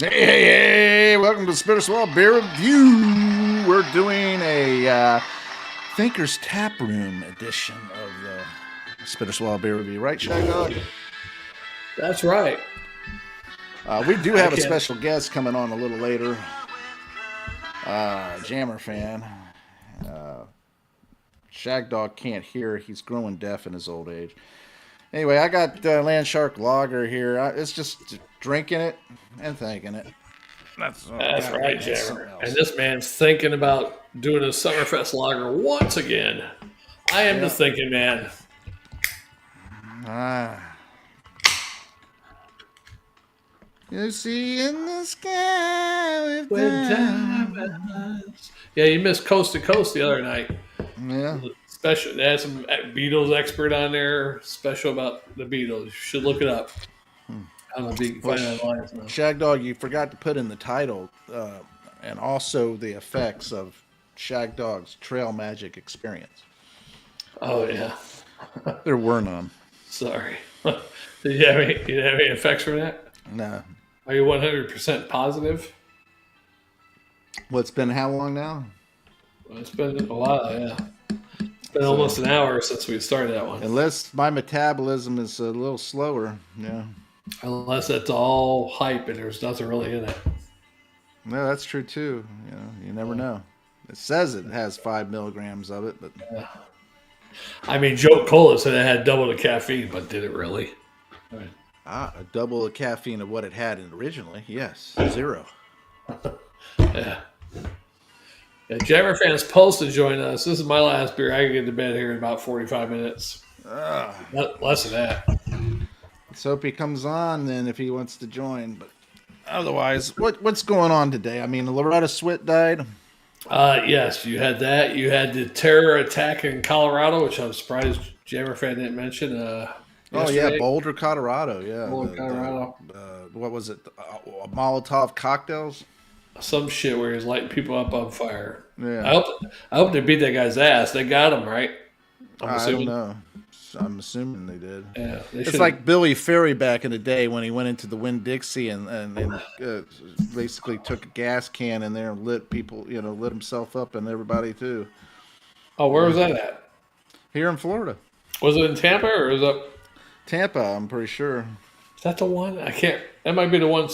Hey, welcome to Spitter Swell Beer Review. We're doing a Thinker's Tap Room edition of the Spitter Swell Beer Review, right, Shagdog? That's right. We do have a special guest coming on a little later, JammerFan. Shagdog can't hear. He's growing deaf in his old age. Anyway, I got Landshark Lager here. It's just drinking it and thinking it. That's right, Jammer. And this man's thinking about doing a Summerfest lager once again. I am the thinking man. You see in the sky with diamonds. Yeah, you missed Coast to Coast the other night. Yeah. Special. They had some Beatles expert on there. Special about the Beatles. You should look it up. I don't know if you can find it online. Shagdog, you forgot to put in the title and also the effects of Shagdog's Trail Magic experience. Oh yeah. There were none. Sorry. Did you have any effects from that? No. Are you 100% positive? Well, it's been how long now? Well, it's been a while, yeah. It's been almost an hour since we started that one. Unless my metabolism is a little slower, yeah. Unless it's all hype and there's nothing really in it. No, that's true too. You know, you never know. It says it has 5 milligrams of it, but I mean, Joe Cola said it had double the caffeine, but did it really? Right. A double the caffeine of what it had originally. Yes, 0. Yeah. JammerFan's supposed to join us. This is my last beer. I can get to bed here in about 45 minutes. Less than that. Let's hope he comes on then if he wants to join. But otherwise, what's going on today? I mean, Loretta Swit died. Yes, you had that. You had the terror attack in Colorado, which I'm surprised JammerFan didn't mention. Yeah, Boulder, Colorado. Yeah, Boulder, Colorado. What was it? Molotov cocktails. Some shit where he's lighting people up on fire. Yeah. I hope they beat that guy's ass. They got him, right? I don't know. I'm assuming they did. Yeah, it's like Billy Ferry back in the day when he went into the Winn-Dixie and basically took a gas can in there and lit people, lit himself up and everybody too. Oh, where was that at? Here in Florida. Was it in Tampa or is it? Tampa, I'm pretty sure. Is that the one? I can't. That might be the one.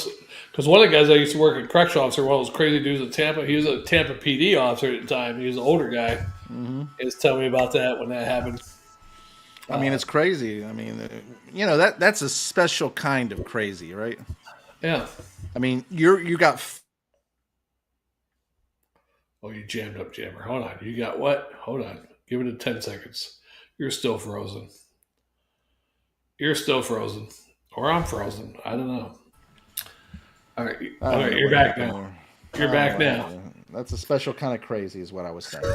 Because one of the guys I used to work at correction officer, one of those crazy dudes at Tampa, he was a Tampa PD officer at the time. He was an older guy. Mm-hmm. He was telling me about that when that happened. I mean, it's crazy. I mean, that's a special kind of crazy, right? Yeah. I mean, you got. Oh, you jammed up, Jammer. Hold on. You got what? Hold on. Give it 10 seconds. You're still frozen. You're still frozen. Or I'm frozen. I don't know. All right. You're back now. You're back now. That's a special kind of crazy is what I was saying.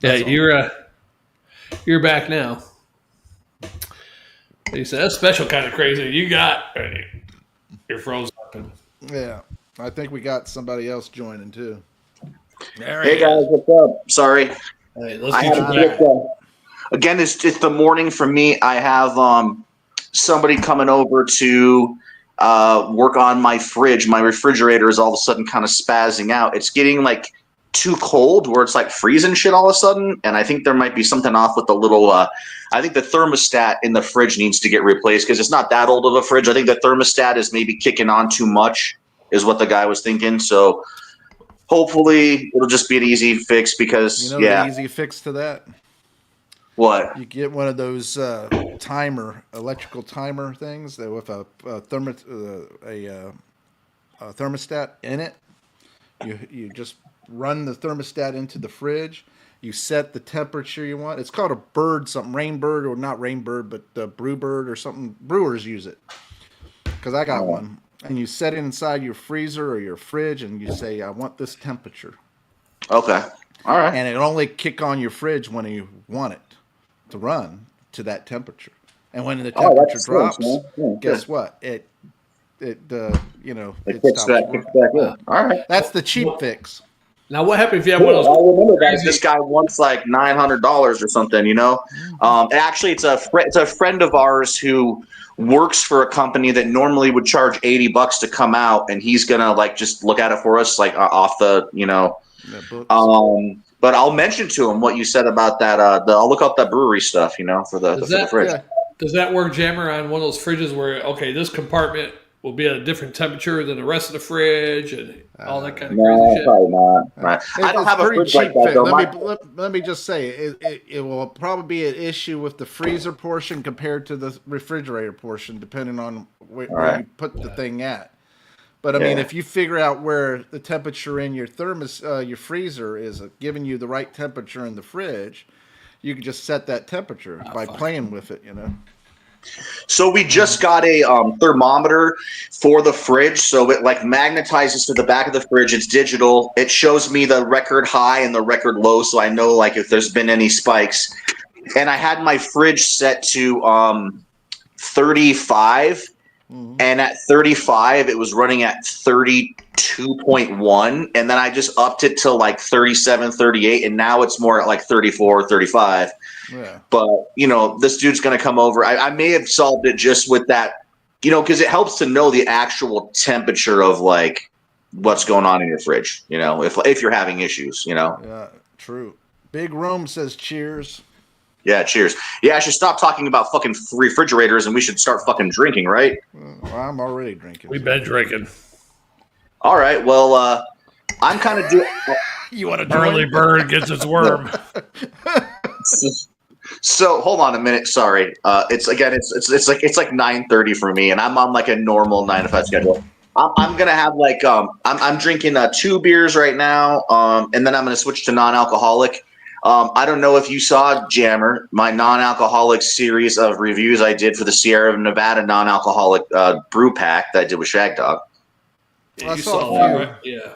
Yeah, you're back now. He said, that's special kind of crazy. You're frozen up. Yeah. I think we got somebody else joining too. Hey guys, what's up? Sorry. Hey, let's get you back. Again, it's the morning for me. I have somebody coming over to work on my fridge. My refrigerator is all of a sudden kind of spazzing out. It's getting like too cold where it's like freezing shit all of a sudden. And I think there might be something off with the little, I think the thermostat in the fridge needs to get replaced because it's not that old of a fridge. I think the thermostat is maybe kicking on too much is what the guy was thinking. So hopefully it'll just be an easy fix because, the easy fix to that? What? You get one of those electrical timer things that with a thermostat in it. You just run the thermostat into the fridge. You set the temperature you want. It's called a bird, something Rainbird or not Rainbird, but Brewbird or something. Brewers use it because I got one. And you set it inside your freezer or your fridge, and you say, "I want this temperature." Okay. All right. And it'll only kick on your fridge when you want it to run to that temperature. And when the temperature drops, guess what? It kicks back in. All right. That's the cheap fix. Now, what happens if you have one of those? I remember that this guy wants like $900 or something. Actually, it's a friend of ours who works for a company that normally would charge $80 to come out, and he's gonna like just look at it for us, like off the, you know. But I'll mention to him what you said about that. I'll look up that brewery stuff, you know, for the fridge. Yeah. Does that work, Jammer, on one of those fridges where, okay, this compartment will be at a different temperature than the rest of the fridge and all that kind of crazy shit? Probably not. Right. I don't have a fridge like that, though. Let me just say, it will probably be an issue with the freezer portion compared to the refrigerator portion, depending on where you put the thing at. But I mean, if you figure out where the temperature in your your freezer is giving you the right temperature in the fridge, you can just set that temperature by playing with it, you know. So we just got a thermometer for the fridge, so it like magnetizes to the back of the fridge. It's digital. It shows me the record high and the record low, so I know like if there's been any spikes. And I had my fridge set to 35. And at 35, it was running at 32.1. And then I just upped it to like 37, 38. And now it's more at like 34, 35. Yeah. But, you know, this dude's going to come over. I may have solved it just with that, you know, because it helps to know the actual temperature of like what's going on in your fridge, you know, if you're having issues, you know. Yeah, true. Big Room says cheers. Yeah, cheers. Yeah, I should stop talking about fucking refrigerators and we should start fucking drinking, right? Well, I'm already drinking. We've been drinking. All right. Well, I'm kind of doing. You want to early bird gets its worm. So hold on a minute. Sorry. It's like 9:30 for me, and I'm on like a normal 9 to 5 schedule. I'm gonna have like I'm drinking 2 beers right now, and then I'm gonna switch to non-alcoholic. I don't know if you saw, Jammer, my non-alcoholic series of reviews I did for the Sierra Nevada non-alcoholic brew pack that I did with Shagdog. Yeah, you saw that, right? Yeah.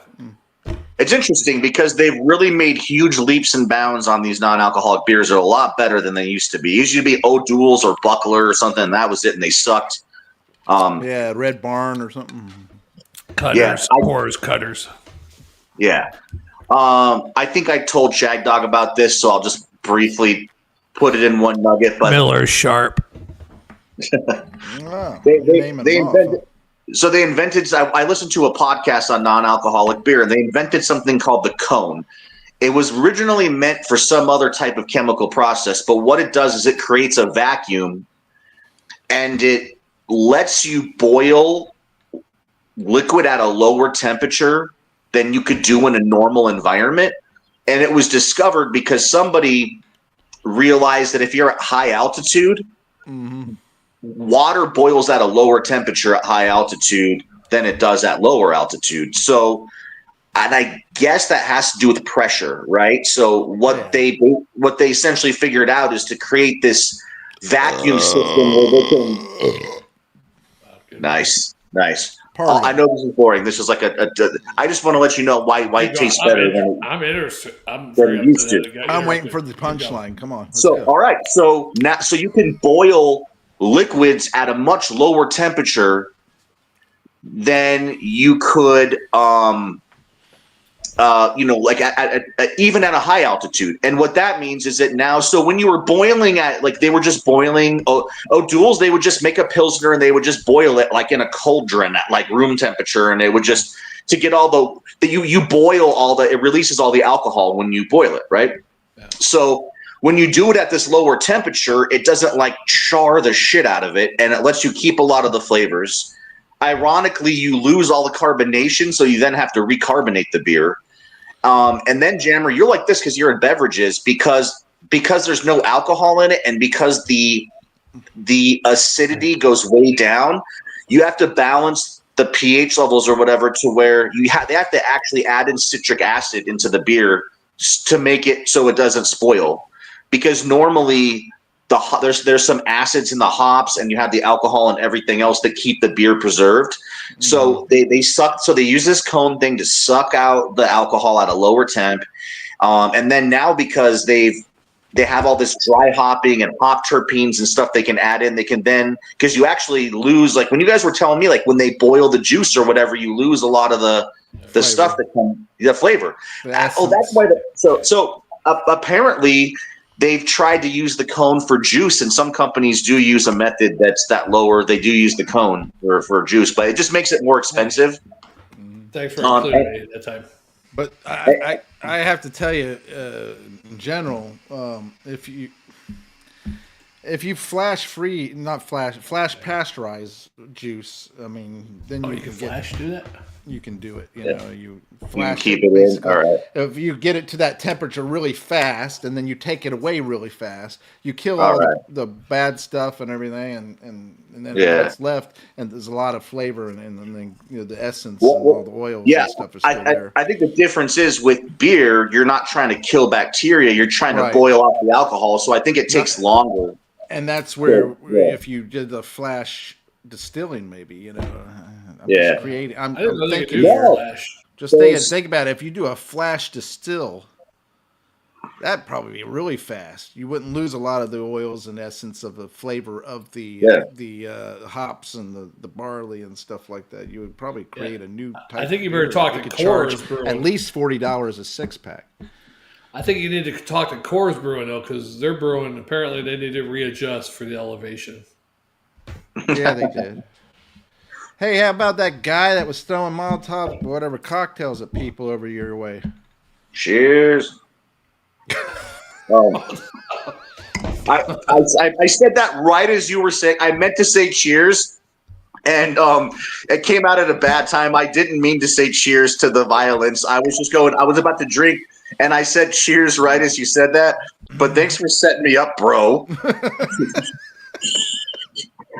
It's interesting because they've really made huge leaps and bounds on these non-alcoholic beers. They're a lot better than they used to be. It used to be O'Doul's or Buckler or something, and that was it, and they sucked. Red Barn or something. Cutters, cutters. Yeah. I think I told Shagdog about this, so I'll just briefly put it in one nugget. But Miller Sharp. They invented. I listened to a podcast on non-alcoholic beer, and they invented something called the cone. It was originally meant for some other type of chemical process, but what it does is it creates a vacuum, and it lets you boil liquid at a lower temperature than you could do in a normal environment. And it was discovered because somebody realized that if you're at high altitude, water boils at a lower temperature at high altitude than it does at lower altitude. So, and I guess that has to do with pressure, right? So what they essentially figured out is to create this vacuum system where they can. Nice. I know this is boring. This is like I just want to let you know why it tastes better than I'm interested. I'm used to. I'm waiting for the punchline. Come on. All right. So now, you can boil liquids at a much lower temperature than you could, like at even at a high altitude. And what that means is that now, so when you were boiling at, like, they were just boiling O'Doul's, they would just make a Pilsner and they would just boil it like in a cauldron at like room temperature. And it would just, to get all you boil it releases all the alcohol when you boil it, right? Yeah. So when you do it at this lower temperature, it doesn't like char the shit out of it, and it lets you keep a lot of the flavors. Ironically, you lose all the carbonation, so you then have to recarbonate the beer. And then, Jammer, you're like this because you're in beverages, because there's no alcohol in it, and because the acidity goes way down, you have to balance the pH levels or whatever to where they have to actually add in citric acid into the beer to make it so it doesn't spoil. Because normally there's some acids in the hops, and you have the alcohol and everything else that keep the beer preserved. Mm-hmm. So they suck. So they use this cone thing to suck out the alcohol at a lower temp. And then now, because they have all this dry hopping and hop terpenes and stuff they can add in, they can then, because you actually lose, like when you guys were telling me, like when they boil the juice or whatever, you lose a lot of the stuff that the flavor. That's why. So apparently, they've tried to use the cone for juice, and some companies do use a method that's that lower. They do use the cone for juice, but it just makes it more expensive. Thanks for including me at that time. But I have to tell you, in general, if you flash pasteurize juice, I mean, then you can flash do that. You can do it. You know, you flash keep it in. All right. If you get it to that temperature really fast, and then you take it away really fast, you kill all the bad stuff and everything, and then what's left, and there's a lot of flavor and then the essence and all the oils and stuff is still there. I think the difference is with beer, you're not trying to kill bacteria; you're trying to boil off the alcohol. So I think it takes longer. And that's where if you did the flash distilling, maybe I'm just creating. I'm thinking. Just think about it. If you do a flash distill, that'd probably be really fast. You wouldn't lose a lot of the oils and essence of the flavor of the hops and the barley and stuff like that. You would probably create a new type. I think you better talk to Coors Brewing. At least $40 a 6-pack. I think you need to talk to Coors Brewing though, because they're brewing. Apparently, they need to readjust for the elevation. Yeah, they did. Hey, how about that guy that was throwing Molotov, whatever cocktails at people over your way? Cheers. I said that right as you were saying. I meant to say cheers, and it came out at a bad time. I didn't mean to say cheers to the violence. I was just going. I was about to drink, and I said cheers right as you said that. But thanks for setting me up, bro.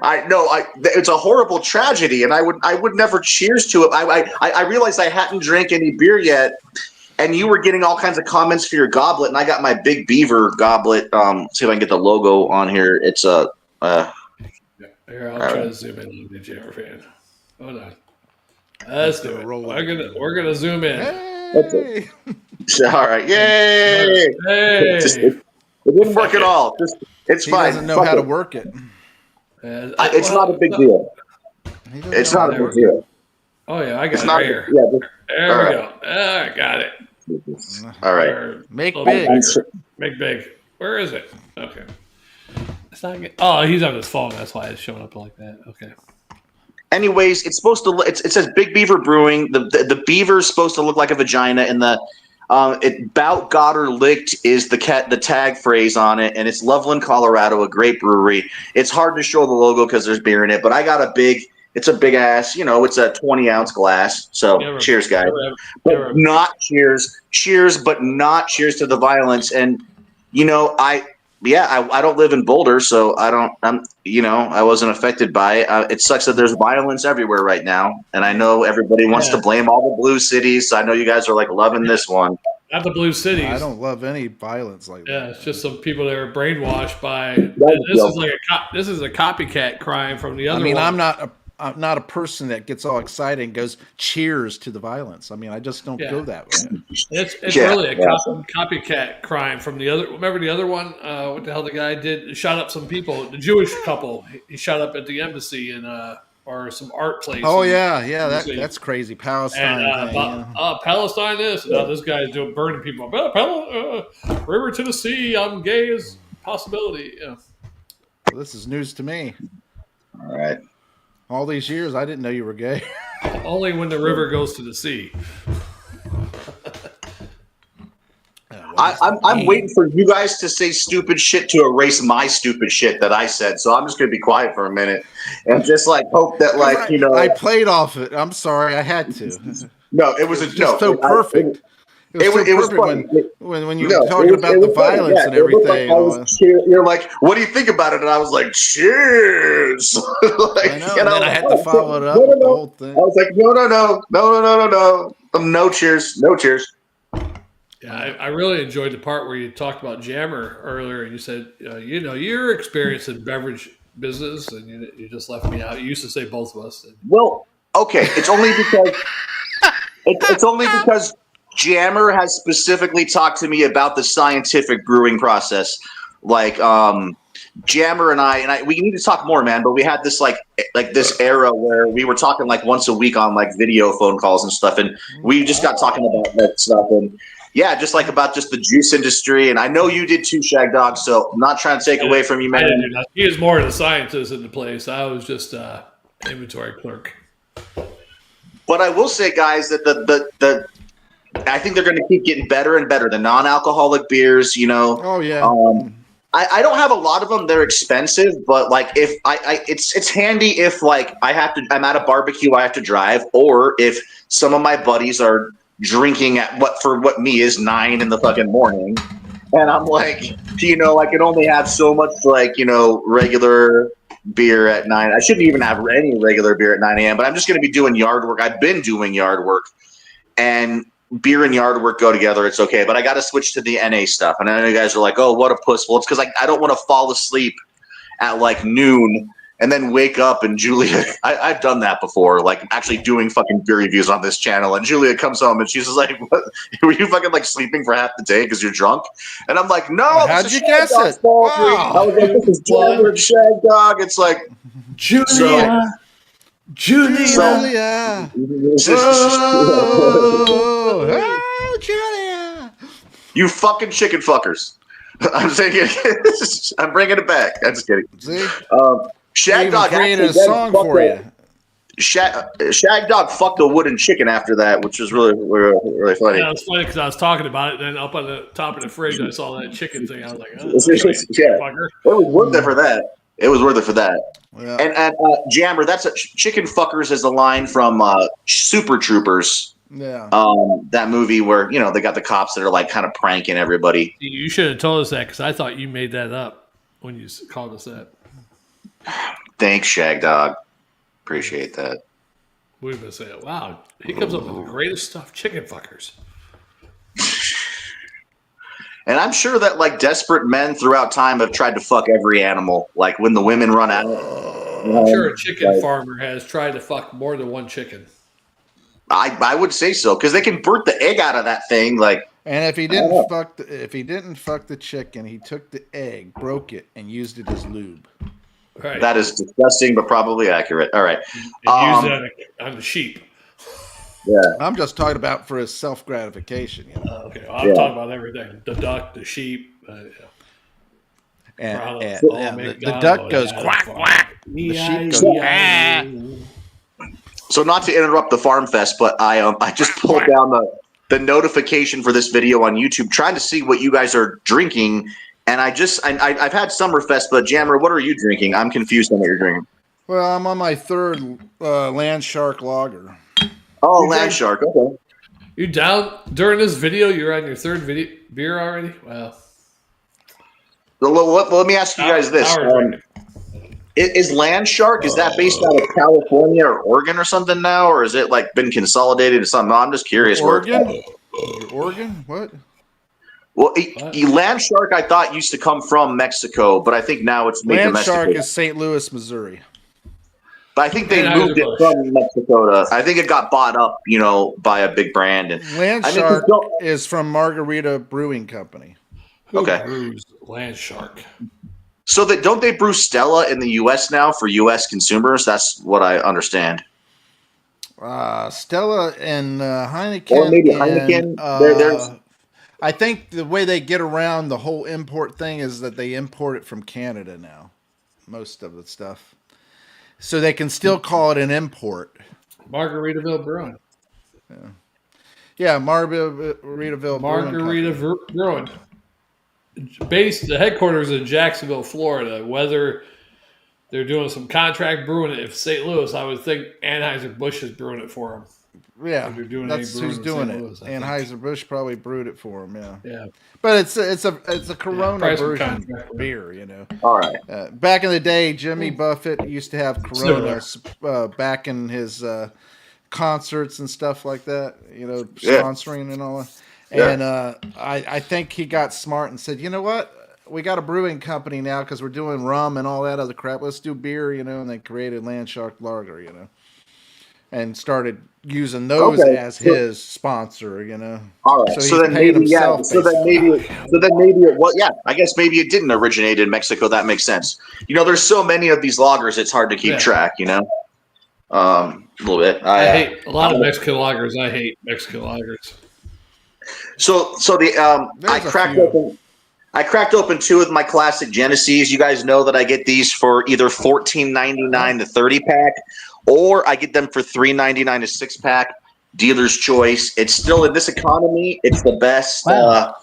I know it's a horrible tragedy, and I would never cheers to it. I realized I hadn't drank any beer yet, and you were getting all kinds of comments for your goblet, and I got my Big Beaver goblet. See if I can get the logo on here. It's a. Here, I'll try to zoom in on the JammerFan. Hold on. Let's do it. We're gonna zoom in. Hey! All right, yay! Hey! It didn't work at all. It's fine. He doesn't know how to work it. It's not a big deal. It's not a big deal. Oh yeah, I got it right here. There we go. I got it. All right. Make big. Make big. Where is it? Okay. It's not. Oh, he's on his phone. That's why it's showing up like that. Okay. Anyways, it's supposed to. It says Big Beaver Brewing. The beaver's supposed to look like a vagina, and the Bout Got Her Licked is the tag phrase on it, and it's Loveland, Colorado, a great brewery. It's hard to show the logo because there's beer in it, but I got it's a big ass, it's a 20-ounce glass. So cheers, guys. Not cheers. Cheers, but not cheers to the violence. And, I don't live in Boulder, so I wasn't affected by it. It sucks that there's violence everywhere right now, and I know everybody wants to blame all the blue cities. So I know you guys are loving this one. Not the blue cities. I don't love any violence like that. Yeah, it's just some people that are brainwashed by. This is a copycat crime from the other. I mean, one. I'm not a person that gets all excited and goes cheers to the violence. I mean, I just don't go that way. It's really a copycat crime from the other. Remember the other one? What the hell the guy did? Shot up some people. The Jewish couple. He shot up at the embassy in or some art place. Oh yeah. That's crazy. Palestine. And, Palestine this. And now this guy is burning people. River to the sea. I'm gay is possibility. Yeah. Well, this is news to me. All right. All these years, I didn't know you were gay. Only when the river goes to the sea. I'm waiting for you guys to say stupid shit to erase my stupid shit that I said. So I'm just going to be quiet for a minute and just hope that I played off it. I'm sorry, I had to. No, it was just so perfect. It was funny when you were talking about the violence and everything. You're like, what do you think about it? And I was like, cheers. I know. And then I had to follow it up with the whole thing. I was like, no cheers, no cheers. Yeah, I really enjoyed the part where you talked about Jammer earlier, and you said, your experience in beverage business, and you just left me out. You used to say both of us. Well, okay, it's only because Jammer has specifically talked to me about the scientific brewing process. Jammer and I, we need to talk more, man. But we had this this era where we were talking once a week on video phone calls and stuff, and we just got talking about that stuff. And Yeah, just like about just the juice industry, and I know you did too, Shagdog. So I'm not trying to take away from you, I man. didn't do that. He was more of the scientist in the place. I was just inventory clerk. But I will say, guys, that the I think they're going to keep getting better and better. The non-alcoholic beers, you know. Oh yeah. I don't have a lot of them. They're expensive, but like if it's handy if like I'm at a barbecue, I have to drive, or if some of my buddies are drinking at what me is 9 in the fucking morning, and I'm like, you know, I can only have so much like, you know, regular beer at 9. I shouldn't even have any regular beer at 9 a.m. But I'm just going to be doing yard work. I've been doing yard work, and beer and yard work go together. It's okay, but I got to switch to the NA stuff. And I know you guys are like, "Oh, what a puss!" Well, it's because I don't want to fall asleep at like noon and then wake up and Julia. I've done that before, like actually doing fucking beer reviews on this channel. And Julia comes home and she's just like, "What? Were you fucking like sleeping for half the day because you're drunk?" And I'm like, "No, How'd this is you guess Shagdog's it? fault." Wow. I was like, "This is Jammer and Shagdog." It's like Julia. Julia. Oh, Julia. You fucking chicken fuckers. I'm saying I'm bringing it back. I'm just kidding. See? Shagdog created a song for you. Shagdog fucked a wooden chicken after that, which was really, really, really funny. Yeah, it's funny because I was talking about it, and then up on the top of the fridge, I saw that chicken thing. I was like, "Oh, yeah, fucker." it was worth it for that. It was worth it for that. Yeah. And Jammer, that's chicken fuckers is a line from Super Troopers. Yeah. That movie where, you know, they got the cops that are like kind of pranking everybody. You should have told us that because I thought you made that up when you called us that. Thanks, Shagdog. Appreciate that. We've been saying, wow, he comes up with the greatest stuff, chicken fuckers. And I'm sure that like desperate men throughout time have tried to fuck every animal. Like when the women run out. I'm sure a chicken farmer has tried to fuck more than one chicken. I would say so because they can birth the egg out of that thing. Like, and if he didn't fuck the chicken, he took the egg, broke it, and used it as lube. Right. That is disgusting, but probably accurate. All right. And use that on the sheep. Yeah. I'm just talking about for his self gratification. You know? Okay. Well, I'm talking about everything: the duck, the sheep. The duck goes quack quack. The sheep goes ah. So not to interrupt the farm fest, but I just pulled down the notification for this video on YouTube, trying to see what you guys are drinking, and I've had Summerfest, but Jammer, what are you drinking? I'm confused on what you're drinking. Well, I'm on my third Land Shark lager. Oh, Land Shark. Okay. You down during this video? You're on your third beer already? Wow. Let me ask you guys this. Is Land Shark, is that based out of California or Oregon or something now, or is it like been consolidated to something? I'm just curious. Oregon? Oregon? What? Well, Land Shark I thought used to come from Mexico, but I think now it's made Land domestically. Shark is St. Louis, Missouri. But I think they moved it from Mexico to. I think it got bought up, you know, by a big brand. And Land Shark is from Margarita Brewing Company. Who brews Land Shark? So don't they brew Stella in the U.S. now for U.S. consumers? That's what I understand. Stella and Heineken. Or maybe Heineken. I think the way they get around the whole import thing is that they import it from Canada now. Most of the stuff. So they can still call it an import. Margaritaville Brewing. Yeah, Margaritaville Brewing. The headquarters in Jacksonville, Florida. Whether they're doing some contract brewing it, if St. Louis, I would think Anheuser-Busch is brewing it for them. Yeah, that's who's doing it. Anheuser-Busch probably brewed it for them. Yeah. But it's a Corona version beer, you know. All right. Back in the day, Jimmy Buffett used to have Corona back in his concerts and stuff like that. You know, sponsoring and all that. And I think he got smart and said, you know what? We got a brewing company now because we're doing rum and all that other crap. Let's do beer, you know. And they created Land Shark Lager, you know, and started using those as his sponsor, you know. All right. So then maybe it was. Yeah, I guess maybe it didn't originate in Mexico. That makes sense. You know, there's so many of these lagers, it's hard to keep track. You know, a little bit. I hate a lot of Mexican lagers. I hate Mexican lagers. So I There's a cracked few. open. I cracked open two of my classic Genesees. You guys know that I get these for either $14.99 the 30-pack, or I get them for $3.99 a 6-pack. Dealer's choice. It's still in this economy. It's the best Wow.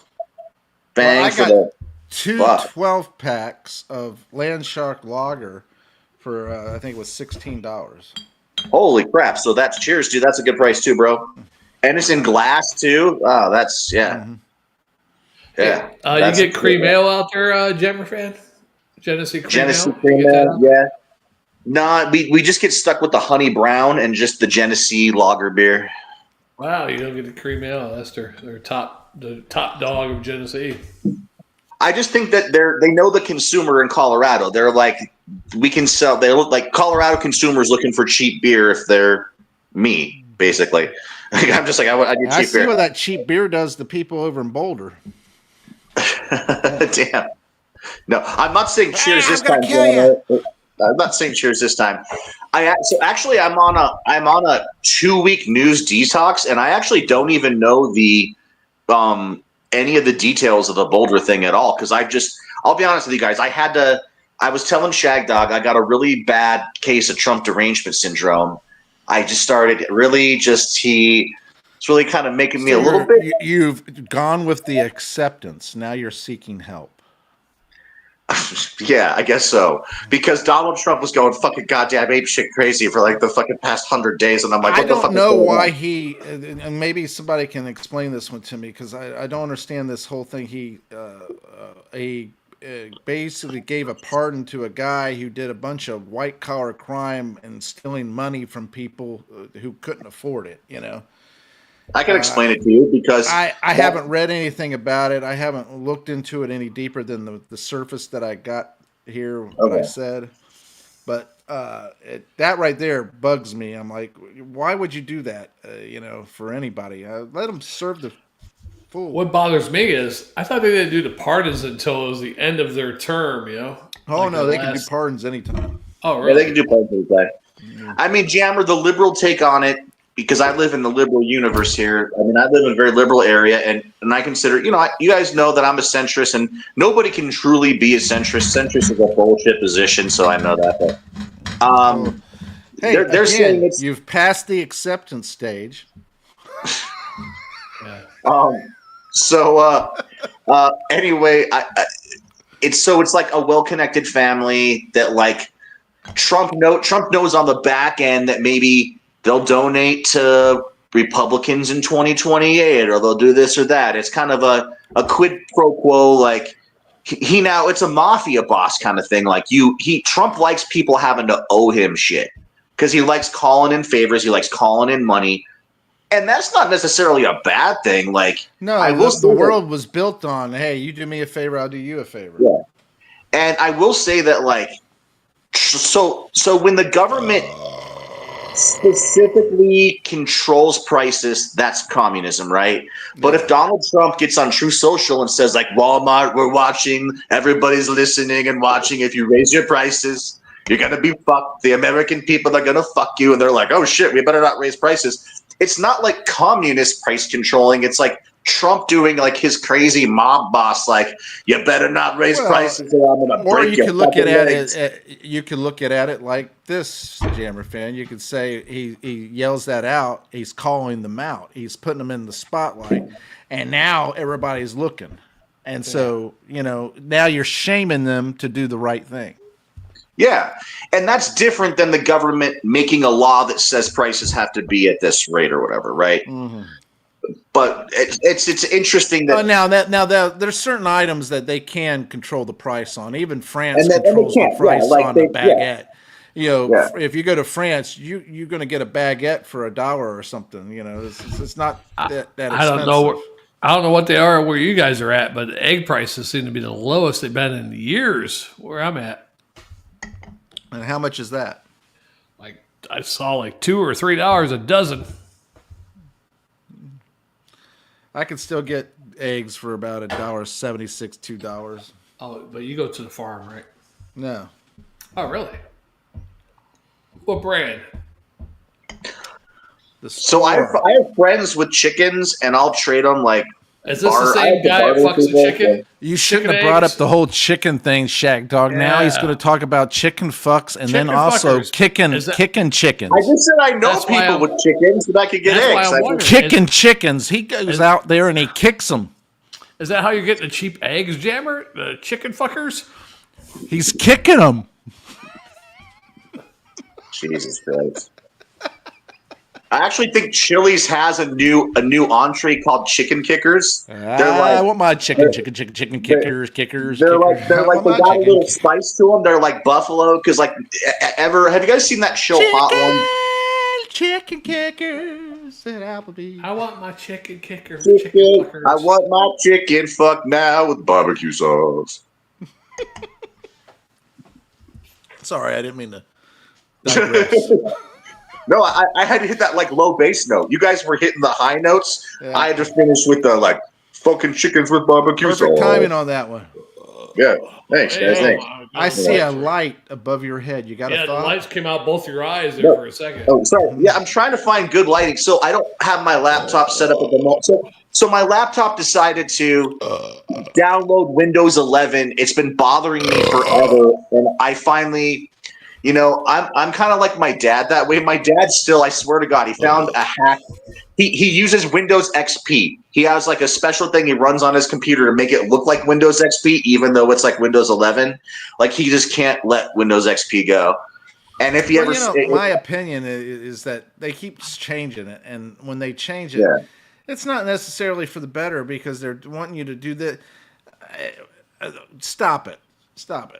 bang I for got the two buck. 12-packs of Landshark Lager for I think it was $16. Holy crap! So that's cheers, dude. That's a good price too, bro. And it's in glass too. Oh, that's yeah. Mhm. Yeah. You That's get cream ale out there, JammerFan? Genesee cream Genesee ale? You cream get that ale. out there? Yeah. No, we just get stuck with the honey brown and just the Genesee lager beer. Wow, you don't get the cream ale. That's their the top dog of Genesee. I just think that they know the consumer in Colorado. They're like, we can sell. They look like Colorado consumers looking for cheap beer if they're me, basically. I'm just like, I need I cheap see beer. what that cheap beer does to people over in Boulder. Damn. No, I'm not saying cheers Ah, this I'm gonna time, kill you. Jammer. I'm not saying cheers this time. So actually I'm on a 2-week news detox, and I actually don't even know the any of the details of the Boulder thing at all, because I'll be honest with you guys. I was telling Shagdog I got a really bad case of Trump derangement syndrome. I just started it's really kind of making me So a little bit. you've gone with the acceptance. Now you're seeking help. Yeah, I guess so. Because Donald Trump was going fucking goddamn ape shit crazy for like the fucking past 100 days, and I'm like, I what the don't fuck is know going why on? he, and maybe somebody can explain this one to me, because I don't understand this whole thing. He basically gave a pardon to a guy who did a bunch of white collar crime and stealing money from people who couldn't afford it. I can explain it to you because I haven't read anything about it. I haven't looked into it any deeper than the surface that I got here, what I okay. said. But that right there bugs me. I'm like, why would you do that? For anybody, let them serve the fool. What bothers me is I thought they didn't do the pardons until it was the end of their term. Oh Like the no, they can do last. pardons anytime. Oh, Yeah, they really? can do both of that. I mean, Jammer, the liberal take on it, because I live in the liberal universe here. I mean, I live in a very liberal area, and I consider, you guys know that I'm a centrist, and nobody can truly be a centrist. Centrist is a bullshit position, so I know that. But Well, hey, they're saying again, it's you've passed the acceptance stage. Yeah. so. Anyway, it's like a well-connected family that like Trump knows on the back end that maybe they'll donate to Republicans in 2028, or they'll do this or that. It's kind of a quid pro quo, like he now it's a mafia boss kind of thing. Like Trump likes people having to owe him shit because he likes calling in favors, he likes calling in money, and that's not necessarily a bad thing. Like I No, will the say that, world was built on, hey, you do me a favor, I'll do you a favor. yeah, and I will say that like so when the government specifically controls prices, that's communism, right? But if Yeah. Donald Trump gets on True Social and says, like, Walmart, we're watching, everybody's listening and watching, if you raise your prices, you're going to be fucked. The American people are going to fuck you. And they're like, oh shit, we better not raise prices. It's not like communist price controlling. It's like Trump doing like his crazy mob boss, like, you better not raise Well, prices or I'm going to or break you your could look fucking at legs. it. You could look at it like this, Jammer fan. You could say he yells that out. He's calling them out. He's putting them in the spotlight, and now everybody's looking. And so now you're shaming them to do the right thing. Yeah. And that's different than the government making a law that says prices have to be at this rate or whatever, right? Mm-hmm. But it's interesting that There's certain items that they can control the price on. Even France and they controls the can't, yeah, price like on a they, yeah, baguette. yeah. If you go to France, you're going to get a baguette for $1 or something. It's not that I don't expensive. know. I don't know what they are where you guys are at, but egg prices seem to be the lowest they've been in years where I'm at. And how much is that? Like I saw like $2 or $3 a dozen. I could still get eggs for about $1.76, $2. Oh, but you go to the farm, right? No. Oh, really? What brand? The So I store. have friends with chickens, and I'll trade them like. Is this the same guy that fucks a chicken? You shouldn't Chicken have brought eggs? up the whole chicken thing, Shagdog. Now he's Yeah. going to talk about chicken fucks and then Chicken also fuckers. kicking Is that- chickens. I just said I know That's why people I'm- with chickens that I could get That's why eggs. I'm I wondering. just- Kicking chickens. He goes out there and he kicks them. Is that how you're getting the cheap eggs, Jammer? The chicken fuckers? He's kicking them. Jesus Christ. I actually think Chili's has a new entree called chicken kickers. I want my chicken kickers. They're like I they want my got a little chicken. spice to them. They're like buffalo because have you guys seen that show Hot One? Chicken kickers at Applebee's. I want my chicken kicker. Chicken. fuckers. I want my chicken fucked now with barbecue sauce. Sorry, I didn't mean to digress. No, I had to hit that like low bass note. You guys were hitting the high notes. Yeah. I had to finish with the like fucking chickens with barbecue Perfect sauce. timing on that one. Yeah, thanks, guys. Oh, Thanks. my God. I see a light above your head. You got Yeah, a the thought? lights came out both your eyes there No. for a second. Oh, sorry. Yeah, I'm trying to find good lighting. So I don't have my laptop set up at the moment. So my laptop decided to download Windows 11. It's been bothering me forever, and I finally, I'm kind of like my dad that way. My dad still, I swear to God, he found a hack. He uses Windows XP. He has like a special thing he runs on his computer to make it look like Windows XP, even though it's like Windows 11. Like he just can't let Windows XP go. And if you my opinion is that they keep changing it, and when they change it, Yeah. it's not necessarily for the better because they're wanting you to do the. Stop it!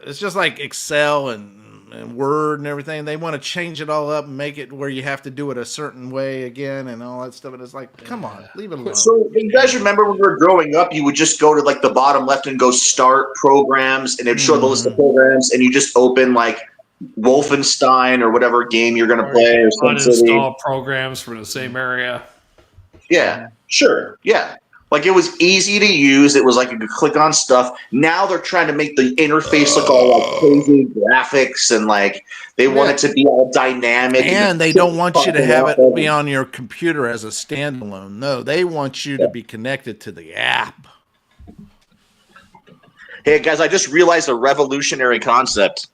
It's just like Excel and Word and everything. They want to change it all up and make it where you have to do it a certain way again and all that stuff. And it's like, come on, leave it alone. So you guys remember when we were growing up, you would just go to like the bottom left and go start programs, and it'd show the list of programs, and you just open like Wolfenstein or whatever game you're going to play or something. Uninstall programs for the same area. Yeah, sure. Yeah. Like it was easy to use. It was like you could click on stuff. Now they're trying to make the interface look all like crazy graphics and like they want it to be all dynamic. And they don't want you to have it be on your computer as a standalone. No, they want you to be connected to the app. Hey guys, I just realized a revolutionary concept.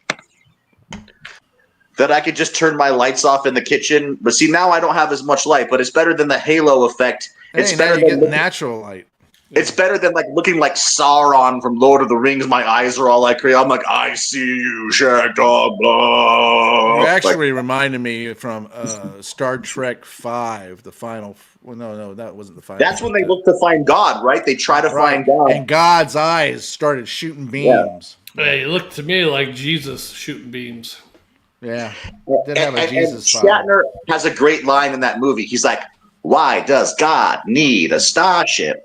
That I could just turn my lights off in the kitchen. But see, now I don't have as much light, but it's better than the halo effect. It's Hey, now better you than get natural light. It's better than like looking like Sauron from Lord of the Rings. My eyes are all like crazy. I'm like, I see you, Shagdog. Blah. You actually reminded me from Star Trek V, the final. Well, no, that wasn't the final. That's when they look to find God, right? They try to find God. And God's eyes started shooting beams. Hey, it looked to me like Jesus shooting beams. Yeah. Did have a And Jesus Shatner has a great line in that movie. He's like, "Why does God need a starship?"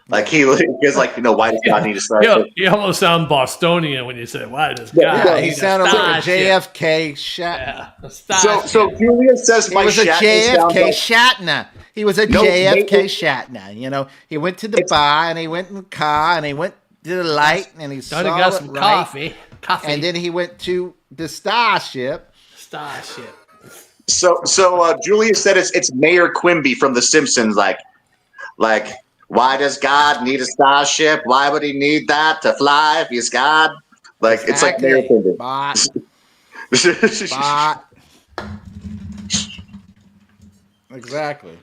Like he is like, why does God need a starship? You almost sound Bostonian when you say, "Why does God?" Yeah, he need a sounded like a starship?" JFK Shatner. Yeah, a starship. So Julia says He my was a Shatner JFK sounds Shatner. He was a No, JFK maybe- Shatner. He went to the bar and he went in the car and he went to the light and he saw Donnie got it some right. coffee. And then he went to the starship. Starship. So Julia said it's Mayor Quimby from The Simpsons. Like, why does God need a starship? Why would he need that to fly if he's God? Like, it's like Mayor Quimby. Bot. Exactly.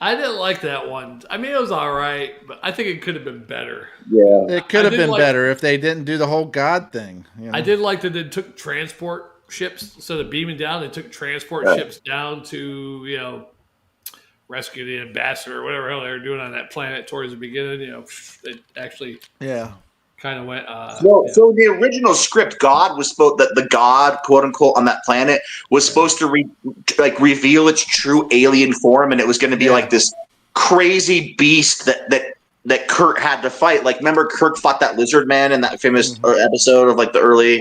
I didn't like that one. I mean, it was all right, but I think it could have been better. Yeah. It could have did been like- better if they didn't do the whole God thing. I did like that they took transport ships instead of beaming down. They took transport ships down to rescue the ambassador or whatever hell they were doing on that planet towards the beginning. It actually Yeah. kind of went. So the original script, God was supposed that the God, quote unquote, on that planet was supposed to reveal its true alien form, and it was going to be like this crazy beast that Kurt had to fight. Like, remember Kirk fought that lizard man in that famous episode of like the early.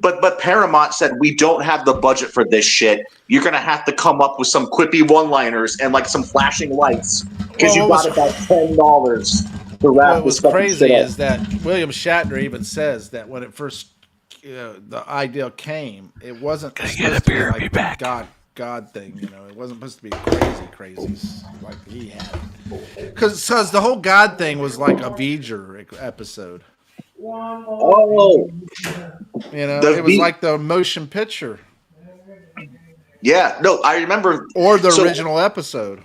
But Paramount said we don't have the budget for this shit. You're gonna have to come up with some quippy one-liners and like some flashing lights because you got about $10 to wrap What was this fucking crazy shit up. is that William Shatner even says that when it first the ideal came, it wasn't supposed to be like the God thing. It wasn't supposed to be crazy like he had. Because the whole God thing was like a V'ger episode. Oh, It was like the motion picture. Yeah, no, I remember. Or the original episode.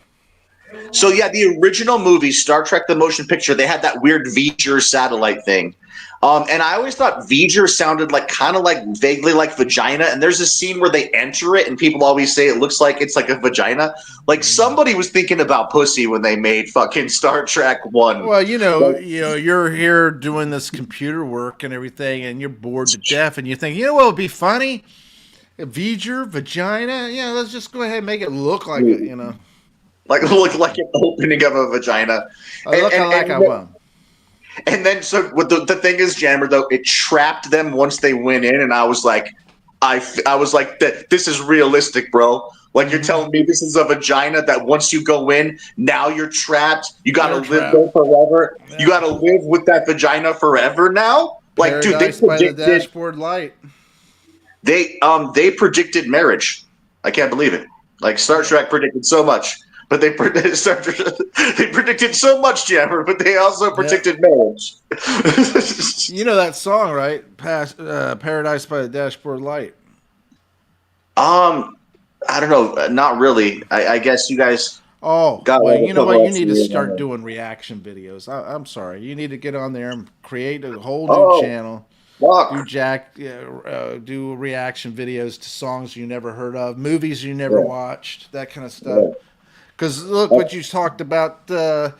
So yeah, the original movie, Star Trek: The Motion Picture, they had that weird V'ger satellite thing, and I always thought V'ger sounded kind of vaguely like vagina. And there's a scene where they enter it, and people always say it looks like it's like a vagina. Like somebody was thinking about pussy when they made fucking Star Trek 1. Well, you're here doing this computer work and everything, and you're bored to death, and you think, what would be funny? A V'ger, vagina? Yeah, let's just go ahead and make it look like it, Look like an opening of a vagina. And then, so what the thing is, Jammer, though, it trapped them once they went in, and I was like, this is realistic, bro. Like, you're telling me this is a vagina that once you go in, now you're trapped. You got to live there forever. Yeah. You got to live with that vagina forever now. Like, Paradise dude, by the dashboard light. They predicted marriage. I can't believe it. Like, Star Trek predicted so much. But they predicted so much, Jammer, but they also predicted marriage. You know that song, right? Paradise by the Dashboard Light. I don't know. Not really. I guess you guys. Oh, well, you know what? You need to start doing reaction videos. I'm sorry. You need to get on there and create a whole new channel. Do reaction videos to songs you never heard of, movies you never watched, that kind of stuff. Yeah. Because look what you talked about. What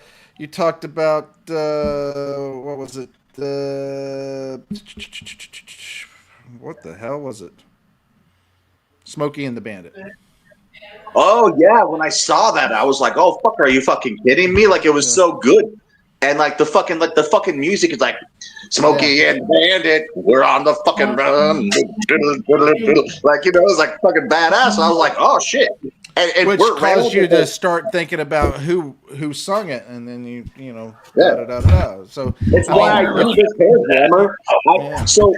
was it? What the hell was it? Smokey and the Bandit. Oh yeah, when I saw that, I was like, "Oh fuck, are you fucking kidding me?" Like it was so good, and the fucking music is like, "Smokey and Bandit, we're on the fucking run." Like it was like fucking badass. I was like, "Oh shit." And which caused you to start thinking about who sung it, and then da-da-da-da-da. So it's why I really this hair, Jammer. So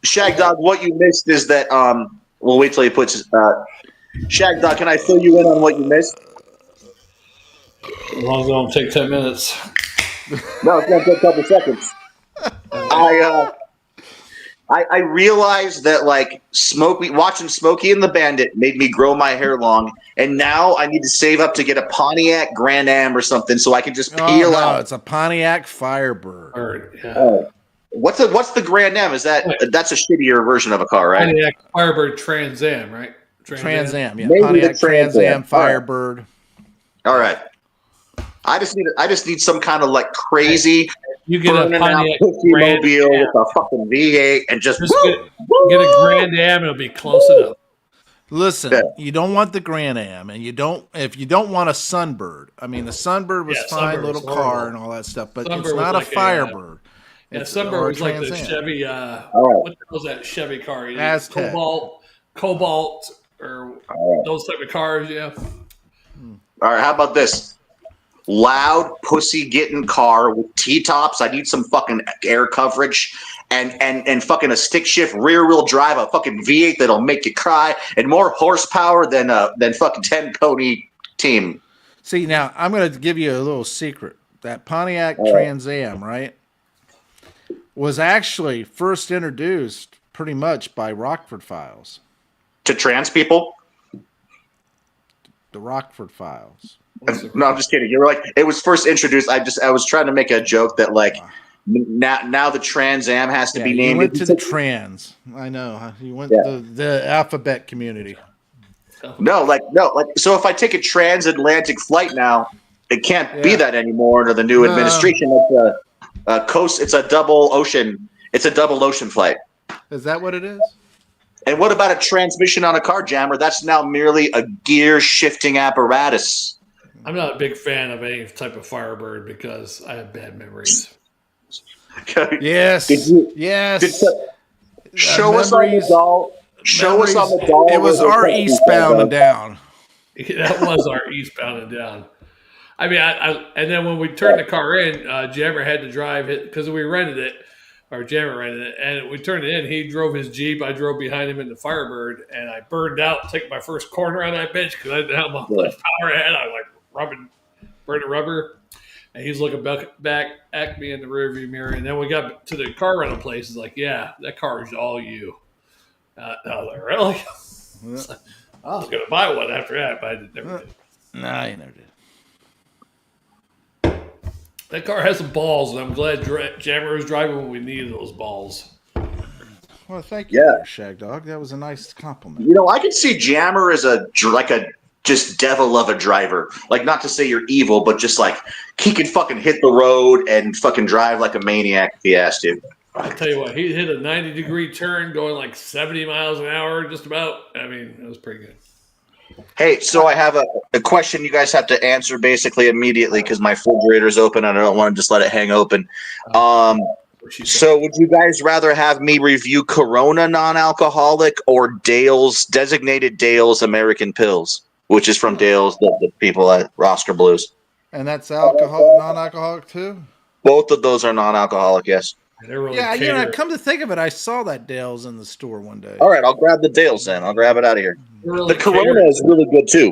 Shagdog, what you missed is that we'll wait till he puts Shagdog, can I fill you in on what you missed? As long as it don't take 10 minutes. No, it's gonna take a couple seconds. I realized that watching Smokey and the Bandit made me grow my hair long, and now I need to save up to get a Pontiac Grand Am or something so I can just peel out. It's a Pontiac Firebird. What's the Grand Am? That's a shittier version of a car, right? Pontiac Firebird Trans Am, right? Trans Am, yeah. Pontiac Trans Am Firebird. All right. I just need some kind of crazy. You get a Pontiac mobile with a fucking V8 and just get a Grand Am, it'll be close enough. Listen, you don't want the Grand Am, and if you don't want a Sunbird. I mean, the Sunbird was fine, little car and all that stuff, but Sunbird it's not a Firebird. Sunbird was like the Chevy. What was that Chevy car? Aztec. Cobalt, or those type of cars. Yeah. All right. How about this? Loud pussy getting car with T-tops. I need some fucking air coverage and fucking a stick shift rear wheel drive, a fucking V8 that'll make you cry, and more horsepower than fucking 10 pony team. See, now I'm going to give you a little secret. That Pontiac Trans Am, right, was actually first introduced pretty much by Rockford Files. To trans people? The Rockford Files. No, I'm just kidding. You were it was first introduced. I was trying to make a joke that now the Trans Am has to be named. You went to the trans. I know. You went to the alphabet community. No. So if I take a transatlantic flight now, it can't be that anymore under the new administration. It's a double ocean. It's a double ocean flight. Is that what it is? And what about a transmission on a car, Jammer? That's now merely a gear shifting apparatus. I'm not a big fan of any type of Firebird because I have bad memories. Yes. Show us on the doll. Show us on the doll. It was our eastbound and down. That was our eastbound and down. I mean, and then when we turned the car in, Jammer had to drive it because we rented it. Our Jammer rented it, and we turned it in. He drove his Jeep. I drove behind him in the Firebird, and I burned out, taking my first corner on that bitch because I didn't have much power ahead. I was like burning rubber. And he's looking back at me in the rearview mirror. And then we got to the car rental place. He's like, yeah, that car is all you. I was like, really? I was going to buy one after that, but I never did. Nah, you never did. That car has some balls, and I'm glad Jammer was driving when we needed those balls. Well, thank you, there, Shagdog. That was a nice compliment. You know, I could see Jammer as a just devil of a driver. Like, not to say you're evil, but just like he could fucking hit the road and fucking drive like a maniac if he has to. I'll tell you what, he hit a 90-degree turn going like 70 miles an hour, just about. I mean, it was pretty good. Hey, so I have a question you guys have to answer basically immediately because my refrigerator's open and I don't want to just let it hang open. So would you guys rather have me review Corona non-alcoholic or Dale's designated Dale's American Pills, which is from Dale's, the people at Oscar Blues? And that's non-alcoholic too? Both of those are non-alcoholic, yes. Really come to think of it, I saw that Dale's in the store one day. All right, I'll grab the Dale's then. I'll grab it out of here. The Corona is really good too.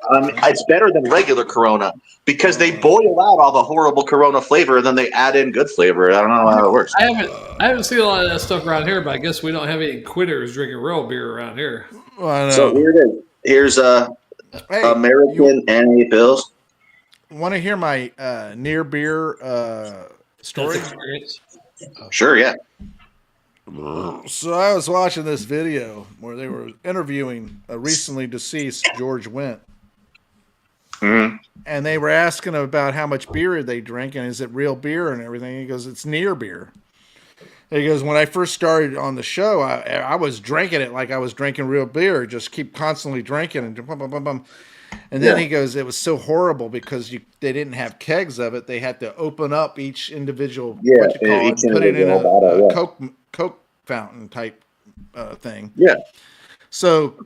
It's better than regular Corona because they boil out all the horrible Corona flavor and then they add in good flavor. I don't know how it works. I haven't seen a lot of that stuff around here, but I guess we don't have any quitters drinking real beer around here. Well, so here it is. Here's American NA Pills. Want to hear my near beer story? Sure, yeah. So I was watching this video where they were interviewing a recently deceased George Wendt. Mm-hmm. And they were asking him about how much beer they drink and is it real beer and everything. He goes, it's near beer. And he goes, when I first started on the show, I was drinking it like I was drinking real beer, just keep constantly drinking and bum, bum, bum, bum. And then he goes, it was so horrible because they didn't have kegs of it. They had to open up each individual and put it in a Coke fountain type thing. Yeah. So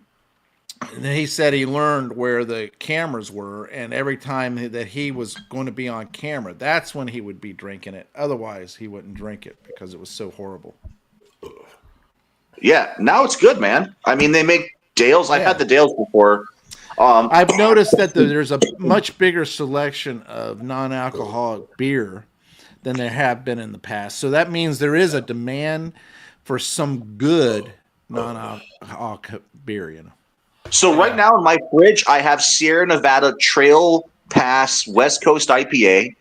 he said he learned where the cameras were, and every time that he was going to be on camera, that's when he would be drinking it. Otherwise, he wouldn't drink it because it was so horrible. Yeah, now it's good, man. I mean, they make Dale's. I've had the Dale's before. I've noticed that there's a much bigger selection of non-alcoholic beer than there have been in the past. So that means there is a demand for some good non-alcoholic beer, you know. So right now in my fridge, I have Sierra Nevada Trail Pass West Coast IPA.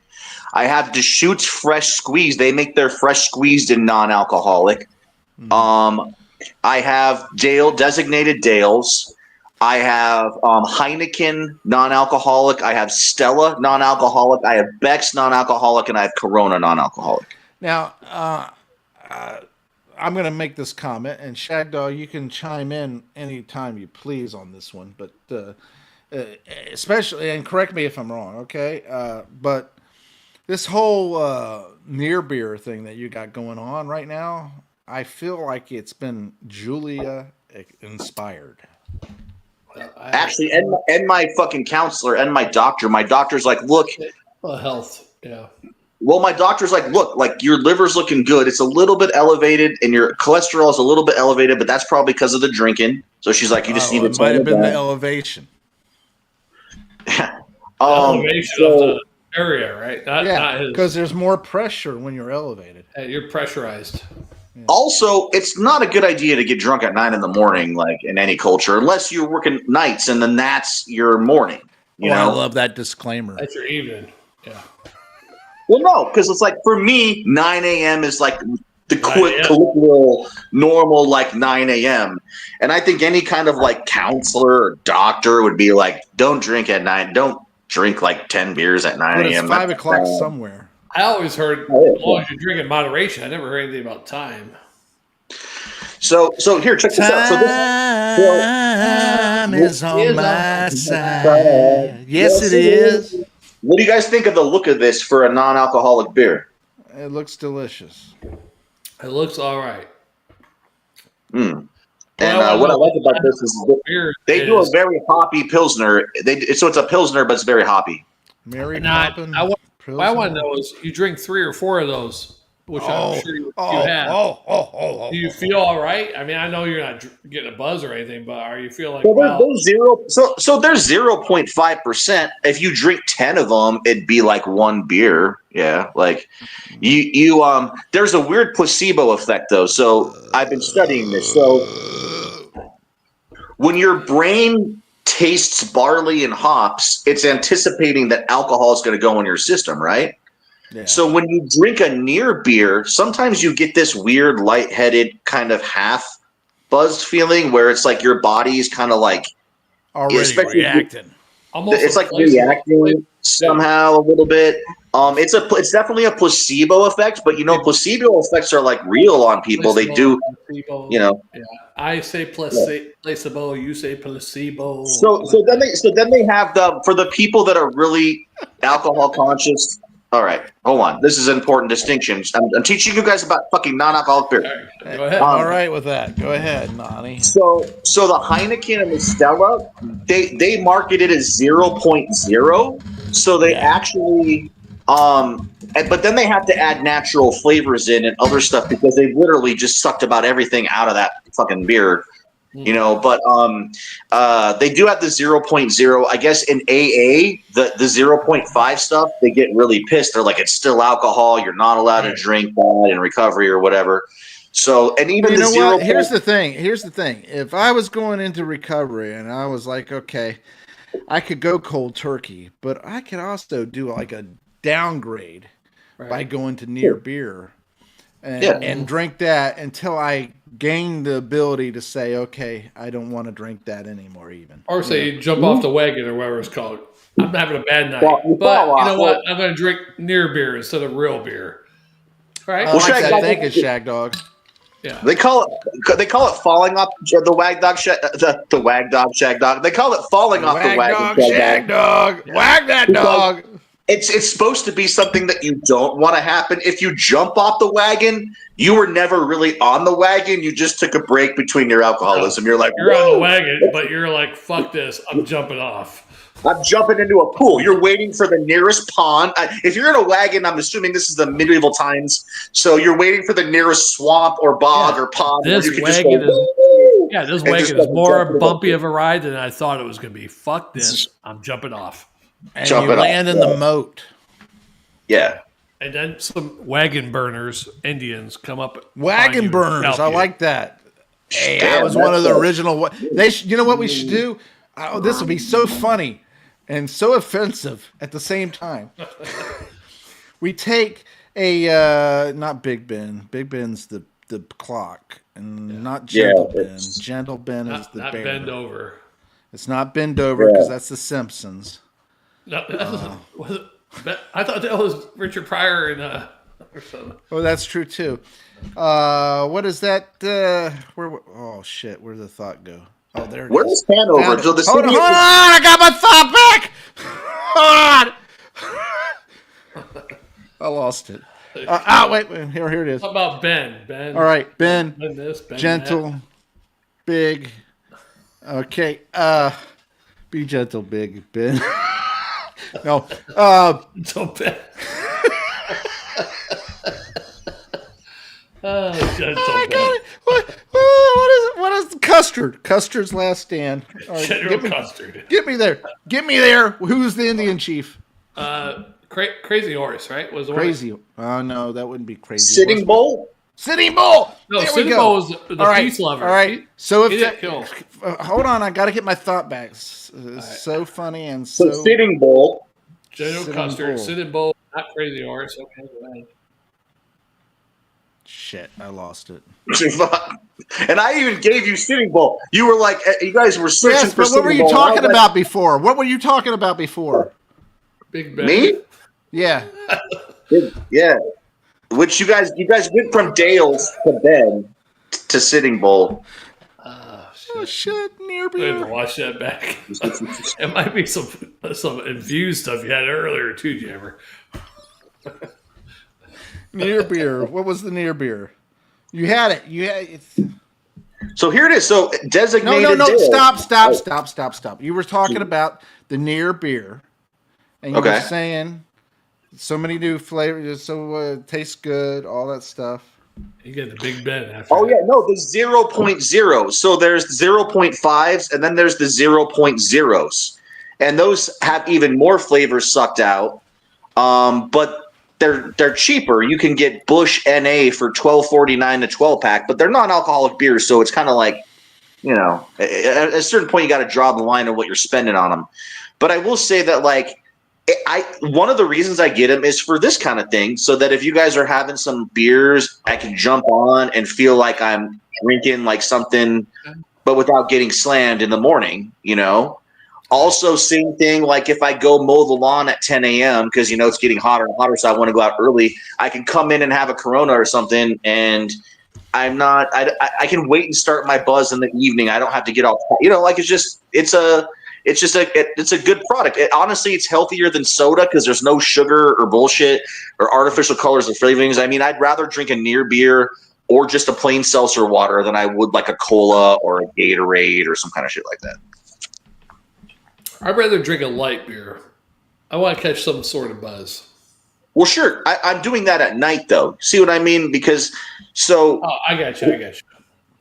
I have Deschutes Fresh Squeezed. They make their fresh squeezed in non-alcoholic. I have designated Dale's. I have Heineken non-alcoholic. I have Stella non-alcoholic. I have Beck's non-alcoholic, and I have Corona non-alcoholic. Now, I'm going to make this comment, and Shagdog, you can chime in anytime you please on this one, but especially, and correct me if I'm wrong, okay? But this whole near beer thing that you got going on right now, I feel like it's been Julia inspired. Actually, and my fucking counselor and my doctor's like, look. Health, yeah. Well, my doctor's like, look, like your liver's looking good. It's a little bit elevated and your cholesterol is a little bit elevated, but that's probably because of the drinking. So she's like, you just need to it might have been the elevation. Elevation of the area, right? Not because there's more pressure when you're elevated. You're pressurized. Yeah. Also, it's not a good idea to get drunk at 9 a.m, like in any culture, unless you're working nights and then that's your morning. You know? I love that disclaimer. That's your evening. Yeah. Well, no, because it's like for me, 9 a.m. is like the colloquial normal, like 9 a.m. And I think any kind of like counselor or doctor would be like, don't drink at 9. Don't drink like 10 beers at 9 a.m. It's 5 o'clock somewhere. I always heard as long as you drink in moderation. I never heard anything about time. So here, check this out. So time is on my side. Yes, it is. What do you guys think of the look of this for a non-alcoholic beer? It looks delicious. It looks all right. And what I like about this is they do a very hoppy Pilsner. So it's a Pilsner, but it's very hoppy. Mary Poppin. What I want to know is you drink 3 or 4 of those which I'm sure you have. Do you feel all right? I mean, I know you're not getting a buzz or anything, but are you feel like there's zero? So there's 0.5%. If you drink 10 of them, it'd be like one beer. Yeah, like you there's a weird placebo effect though. So I've been studying this. So when your brain tastes barley and hops, it's anticipating that alcohol is going to go in your system, right? Yeah. So when you drink a near beer, sometimes you get this weird lightheaded kind of half buzzed feeling where it's like your body's kind of like already reacting. It's like reacting somehow a little bit. It's definitely a placebo effect, but placebo effects are like real on people. They do, Yeah. I say placebo, you say placebo. So then they have for the people that are really alcohol conscious. All right, hold on. This is an important distinction. I'm teaching you guys about fucking non-alcoholic beer. Go ahead. All right with that. Go ahead, Nani. So the Heineken and the Stella, they market it as 0.0. So they actually, but then they have to add natural flavors in and other stuff because they literally just sucked about everything out of that fucking beer. But they do have the 0.0. I guess in AA, the 0.5 stuff, they get really pissed. They're like, it's still alcohol. You're not allowed to drink that in recovery or whatever. So, and even you know the 0. What? Here's the thing. If I was going into recovery and I was like, okay, I could go cold turkey, but I could also do like a downgrade by going to near beer and drink that until I gain the ability to say, okay, I don't want to drink that anymore even. Or say you jump off the wagon or whatever it's called. I'm having a bad night. But you know what? I'm going to drink near beer instead of real beer. Right? I like that thinking, Shagdog. Yeah. They call it falling off the wag dog the wag dog Shagdog. They call it falling off the wagon. Shagdog. Wag that dog. It's supposed to be something that you don't want to happen. If you jump off the wagon, you were never really on the wagon. You just took a break between your alcoholism. You're like, you're on the wagon, but you're like, fuck this. I'm jumping off. I'm jumping into a pool. You're waiting for the nearest pond. If you're in a wagon, I'm assuming this is the medieval times. So you're waiting for the nearest swamp or bog or pond. This wagon is more bumpy of a ride than I thought it was going to be. Fuck this. I'm jumping off. And you land in the moat. Yeah. And then some wagon burners, Indians, come up. Wagon burners. I like that. Hey, that was one of the original. You know what we should do? Oh, this will be so funny and so offensive at the same time. We take a not Big Ben. Big Ben's the clock, and not Gentle Ben. Gentle Ben is the bear. Bend over. It's not bend over because that's the Simpsons. No, I thought that was Richard Pryor and or something. Oh, that's true too. What is that? Oh shit! Where'd the thought go? Oh, there it is. Where's Hanover? Hold on! I got my thought back. Hold on. I lost it. Wait. Here it is. How about Ben? All right, Ben. Ben this, Ben gentle, that. big. Okay. Be gentle, big Ben. No. Don't Ben. I got it. What is Custard? Custard's last stand. Right, General Custard. Get me there. Who's the Indian chief? Crazy Horse, right? Was the Crazy. Oh no, that wouldn't be Crazy Sitting Bull. Sitting Bull. No, Sitting Bull was the peace lover. All right. So if hold on, I got to get my thought back. So funny and so Sitting Bull. General Custard, Sitting Bull, not Crazy Horse. Okay, go ahead. Shit, I lost it. And I even gave you Sitting Bull. You were like, you guys were searching for Sitting Bull. What were you talking about before? What were you talking about before? Big Ben. Me? Yeah. Yeah. Which you guys went from Dale's to Ben to Sitting Bull. Oh shit, near I have beer. to watch that back. It might be some infused stuff you had earlier too, Jammer. Near beer. What was the near beer? You had it. So here it is. So designated. No. Stop. You were talking about the near beer, and you were saying So many new flavors. So tastes good. All that stuff. You get the Big Ben after. Oh that. yeah, no, the 0.0. So there's 0.5s and then there's the 0.0s. And those have even more flavors sucked out. But they're cheaper. You can get Busch NA for $12.49 a 12-pack, but they're non-alcoholic beers, so it's kind of like, at a certain point you got to draw the line of what you're spending on them. But I will say that one of the reasons I get them is for this kind of thing, so that if you guys are having some beers, I can jump on and feel like I'm drinking like something, but without getting slammed in the morning, Also, same thing, like if I go mow the lawn at 10 a.m. because, it's getting hotter and hotter, so I want to go out early, I can come in and have a Corona or something, and I can wait and start my buzz in the evening. I don't have to get all, it's a good product. Honestly, it's healthier than soda because there's no sugar or bullshit or artificial colors or flavorings. I mean, I'd rather drink a near beer or just a plain seltzer water than I would like a cola or a Gatorade or some kind of shit like that. I'd rather drink a light beer. I want to catch some sort of buzz. Well, sure. I'm doing that at night, though. See what I mean? I got you.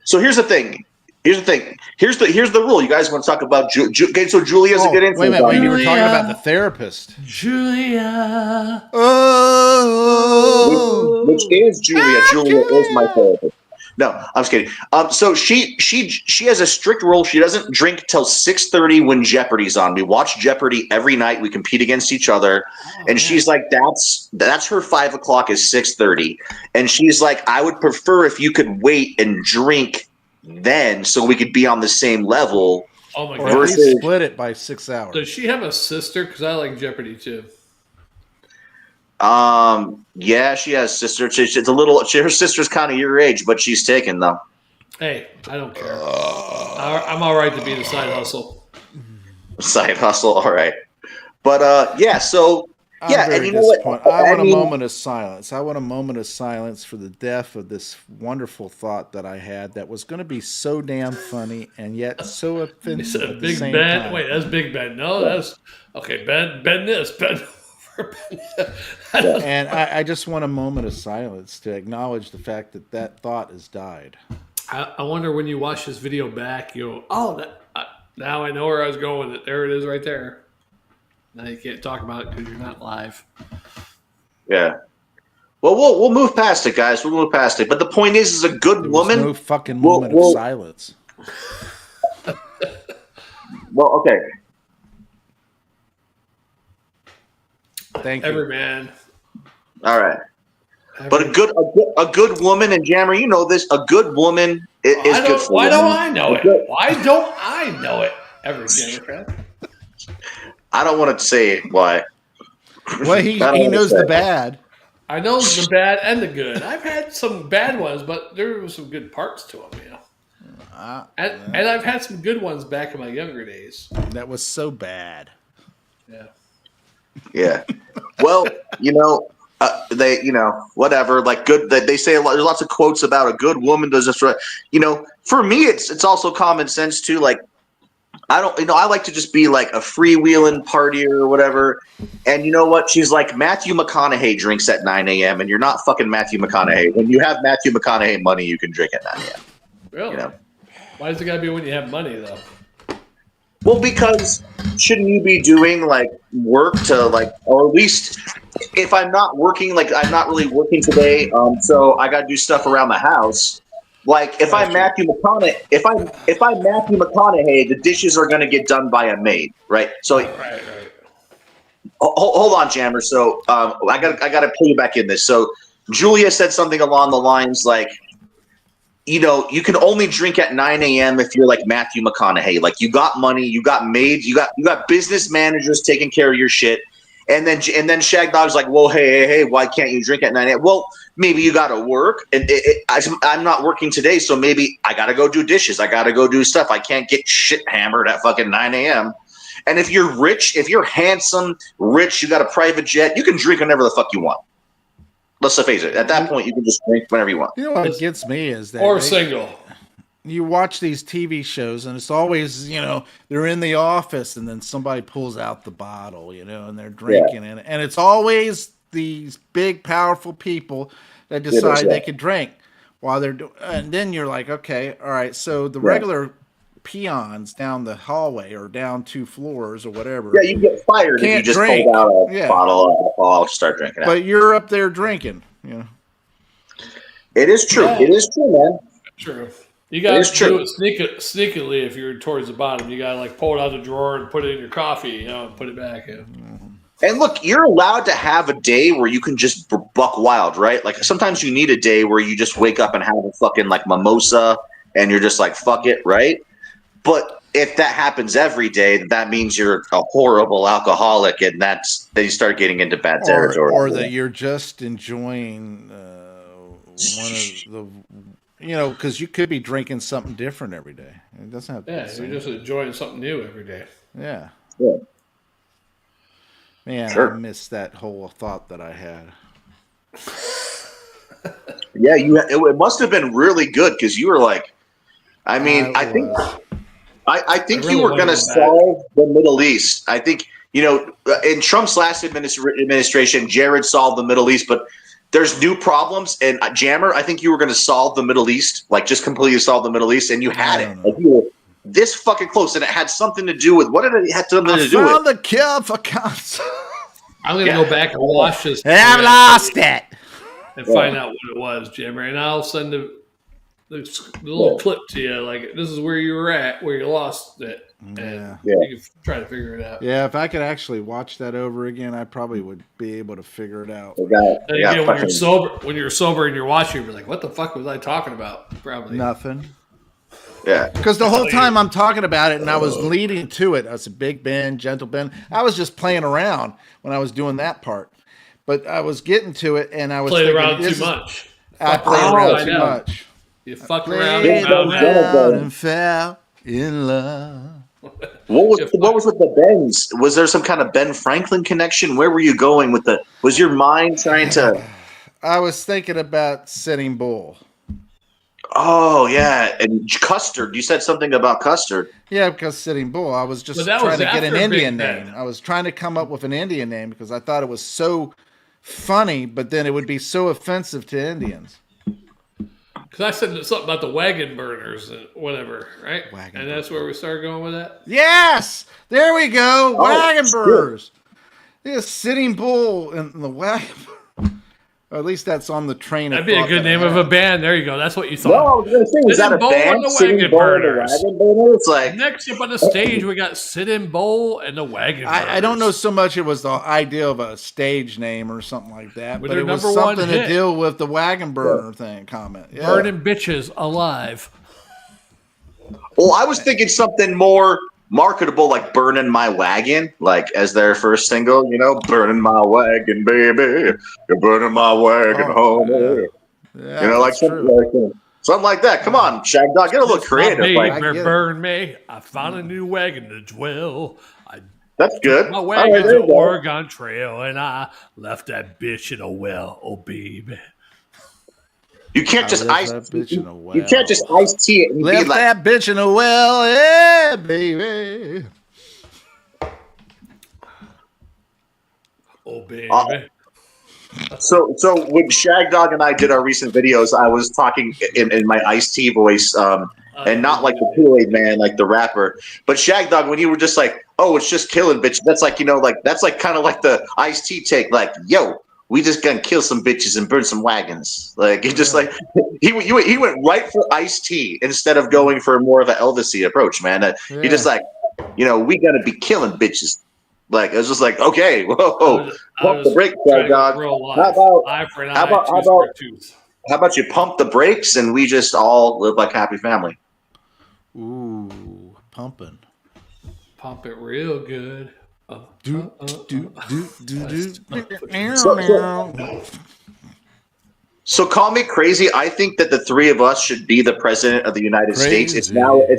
So here's the thing. Here's the rule. You guys want to talk about okay? So Julia's a good influence. Wait. You were talking about the therapist. Julia. Oh, Which is Julia. Julia is my therapist. No, I'm just kidding. So she has a strict rule. She doesn't drink till 6:30 when Jeopardy's on. We watch Jeopardy every night. We compete against each other, and she's like, that's her 5 o'clock is 6:30, and she's like, I would prefer if you could wait and drink then, so we could be on the same level. Oh my or god! at least split it by 6 hours. Does she have a sister? Because I like Jeopardy too. Yeah, she has sister. Her sister's kind of your age, but she's taken though. Hey, I don't care. I'm all right to be the side hustle. Side hustle, all right. But yeah, so yeah, and you know what? I want a moment of silence. I want a moment of silence for the death of this wonderful thought that I had that was going to be so damn funny and yet so offensive at the Big same Ben. time. Wait, that's Big Ben. No, that's okay. Ben this. Ben. And I just want a moment of silence to acknowledge the fact that thought has died. I wonder when you watch this video back, you'll now I know where I was going with it. There it is, right there. Now you can't talk about it because you're not live. Yeah. Well, we'll move past it, guys. We'll move past it. But the point is a good woman. No fucking moment of silence. Well, okay. Thank you. Every man. All right. But a good woman, and Jammer, you know this. A good woman is good for Why women. don't I know it? Why don't I know it? Every JammerFan. I don't want to say why. Well, he knows the bad. I know the bad and the good. I've had some bad ones, but there were some good parts to them, And I've had some good ones back in my younger days. That was so bad. Yeah. Yeah. Well, they, whatever. Like good. They say there's lots of quotes about a good woman does this right. For me, it's also common sense too. Like, I don't, I like to just be like a freewheeling partier or whatever. And you know what? She's like, Matthew McConaughey drinks at 9 a.m. and you're not fucking Matthew McConaughey. When you have Matthew McConaughey money, you can drink at 9 a.m. Really? Why does it gotta be when you have money though? Well, because shouldn't you be doing like work to like, or at least if I'm not working, like I'm not really working today, so I got to do stuff around the house. Like if I'm Matthew McConaughey, if I'm Matthew McConaughey, the dishes are going to get done by a maid, right? So, right. Hold on, Jammer. So I got to pull you back in this. So Julia said something along the lines like, you can only drink at 9 a.m. if you're like Matthew McConaughey. Like you got money, you got maids, you got business managers taking care of your shit. And then Shagdog's like, well, hey, why can't you drink at 9 a.m.? Well, maybe you got to work, and I'm not working today, so maybe I got to go do dishes. I got to go do stuff. I can't get shit hammered at fucking 9 a.m. And if you're rich, if you're handsome, rich, you got a private jet, you can drink whenever the fuck you want. Let's face it. At that point, you can just drink whenever you want. You know what gets me is that or single. You watch these TV shows, and it's always, they're in the office, and then somebody pulls out the bottle, and they're drinking, and it's always these big, powerful people that decide they could drink while they're doing. And then you're like, okay, all right. So the regular peons down the hallway or down 2 floors or whatever. Yeah, you get fired if you just drink. pulled out a bottle of alcohol and start drinking it. But you're up there drinking, you know. It is true. Yeah. It is true, man. True. You got to do it sneakily if you're towards the bottom. You got to like pull it out of the drawer and put it in your coffee, you know, and put it back in. And look, you're allowed to have a day where you can just buck wild, right? Like sometimes you need a day where you just wake up and have a fucking like mimosa and you're just like, fuck it, right? But if that happens every day, that means you're a horrible alcoholic, and then you start getting into bad territory. Or that you're just enjoying one of the, you know, because you could be drinking something different every day. It doesn't have to be you're just enjoying something new every day. Yeah. Man, Sure. I missed that whole thought that I had. Yeah, it must have been really good because you were like, I mean, I think you were going to solve the Middle East. I think, you know, in Trump's last administration, Jared solved the Middle East, but there's new problems. And Jammer, I think you were going to solve the Middle East, like just completely solve the Middle East, and you had it. Like you were this fucking close, and it had something to do with what did it have something to do with? I found the cure for cancer. I'm going to go back and watch this. I've lost it. And find out what it was, Jammer, and I'll send the little clip to you. Like, this is where you were at, where you lost it. And you can try to figure it out. Yeah, if I could actually watch that over again, I probably would be able to figure it out. When you're sober and you're watching, you're like, what the fuck was I talking about? Probably nothing. Yeah. Because the whole time I'm talking about it and I was leading to it, I was a Big Ben, Gentle Ben. I was just playing around when I was doing that part. But I was getting to it and I was played around too much. I played around too much. You fucked around and fell in love. What was with the Bens? Was there some kind of Ben Franklin connection? Where were you going with the? Was your mind trying to? I was thinking about Sitting Bull. Oh yeah, and custard. You said something about custard. Yeah, because Sitting Bull. I was just trying to get an Indian name. I was trying to come up with an Indian name because I thought it was so funny, but then it would be so offensive to Indians. Because I said something about the wagon burners and whatever, right? And that's where we started going with that? Yes! There we go! Wagon burners! Yeah, Sitting Bull and the wagon. Or at least that's on the train. That'd be a good name of a band. There you go. That's what you thought. No, I was going to say, is that a band? Sitting Bull and the Wagon Burners? It's like next up on the stage, we got Sitting Bull and the Wagon Burners. I don't know so much it was the idea of a stage name or something like that, but it was number something one to hit. deal with the wagon burner thing comment. Yeah. Burning bitches alive. Well, I was thinking something more marketable, like Burning My Wagon, like as their first single, you know, Burning My Wagon, baby, you're burning my wagon home. Yeah, you know, like something like that. Come on, Shagdog, get a little creative. Like, burn me. I found a new wagon to dwell. That's good. My wagon's an Oregon Trail, and I left that bitch in a well. Oh, baby. You can't just ice. You can't just iced tea it and left be like that bitch in a well, yeah, baby. Oh, baby. So when Shagdog and I did our recent videos, I was talking in my iced tea voice, and not like the Kool-Aid man, like the rapper. But Shagdog, when you were just like, "Oh, it's just killing bitches," that's like, you know, like that's like kind of like the iced tea take, like, "Yo, we just gonna kill some bitches and burn some wagons." Like he just like he went right for iced tea instead of going for more of an Elvis-y approach, man. He just like, you know, we gotta be killing bitches. Like it was just like, okay, whoa, pump the brakes, dog. How about you pump the brakes and we just all live like happy family? Ooh, pumping. Pump it real good. So call me crazy. I think that the three of us should be the president of the United States. It's now a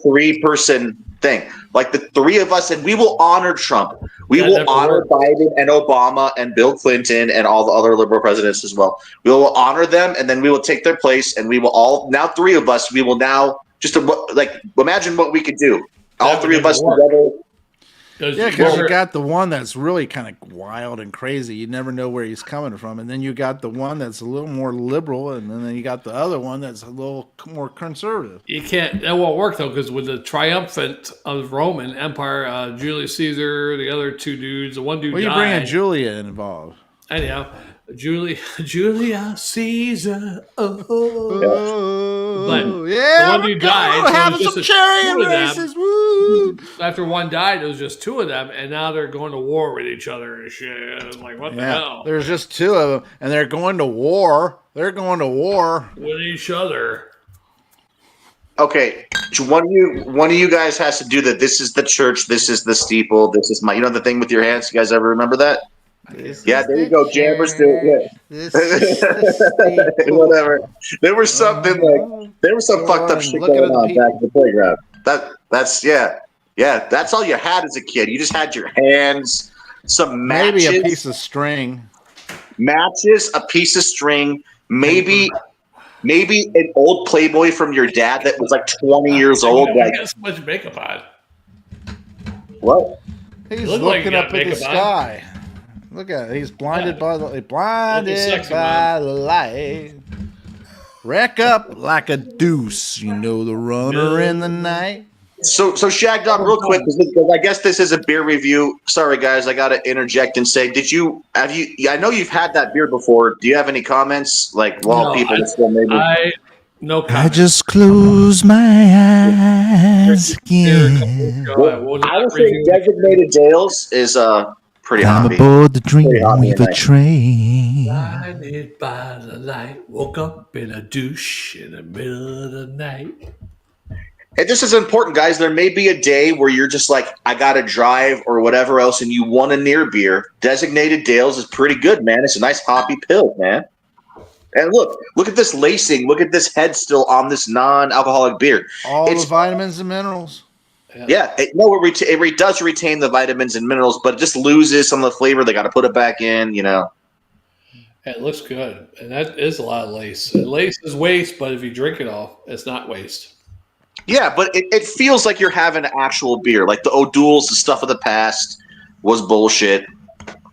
3-person thing. Like the three of us, and we will honor Trump. We will honor Biden and Obama and Bill Clinton and all the other liberal presidents as well. We will honor them, and then we will take their place, and we will all now 3 of us. We will now just like imagine what we could do. All 3 of us together. Yeah, because you got the one that's really kind of wild and crazy. You never know where he's coming from. And then you got the one that's a little more liberal. And then you got the other one that's a little more conservative. You can't. That won't work, though, because with the triumphant of Roman Empire, Julius Caesar, the other two dudes, the one dude Well, you died. bring Julia involved. Anyhow, Julius Caesar. But yeah, the one dude died. So having some cherry and races. Woo! After one died, it was just two of them, and now they're going to war with each other and shit. Like, what the hell? There's just two of them, and they're going to war. They're going to war with each other. Okay, one of you guys has to do that. This is the church. This is the steeple. This is my. You know the thing with your hands. You guys ever remember that? Yeah, there you go. Jammers do it. Yeah. Whatever. There was something fucked up shit going on back in the playground. That's that's all you had as a kid. You just had your hands, some matches, maybe a piece of string, a piece of string, maybe an old Playboy from your dad that was like 20 years old. Like, got so much makeup on. What? He's looking up at the sky. Look at it. He's blinded by the light. Rack up like a deuce. You know the runner in the night. So Shagdog, real quick, because I guess this is a beer review. Sorry, guys, I got to interject and say, I know you've had that beer before. Do you have any comments? Like, people still maybe. No comment. I just close my eyes again. I would say Designated Dales is pretty I'm hoppy. aboard the Dreamweaver train. Blinded by the light, woke up in a douche in the middle of the night. And this is important, guys. There may be a day where you're just like, I got to drive or whatever else, and you want a near beer. Designated Dales is pretty good, man. It's a nice hoppy pill, man. And look at this lacing. Look at this head still on this non-alcoholic beer. All the vitamins and minerals. Yeah, it does retain the vitamins and minerals, but it just loses some of the flavor. They got to put it back in, you know. It looks good, and that is a lot of lace. And lace is waste, but if you drink it all, it's not waste. Yeah, but it feels like you're having actual beer. Like the O'Douls, the stuff of the past was bullshit,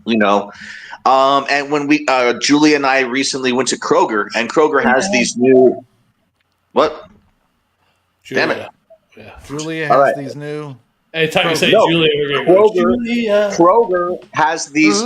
you know. And when Julie and I recently went to Kroger, and Kroger has these new what? Julia. Damn it. Yeah. Julia has these new. Anytime you say Julia, we're going Kroger has these.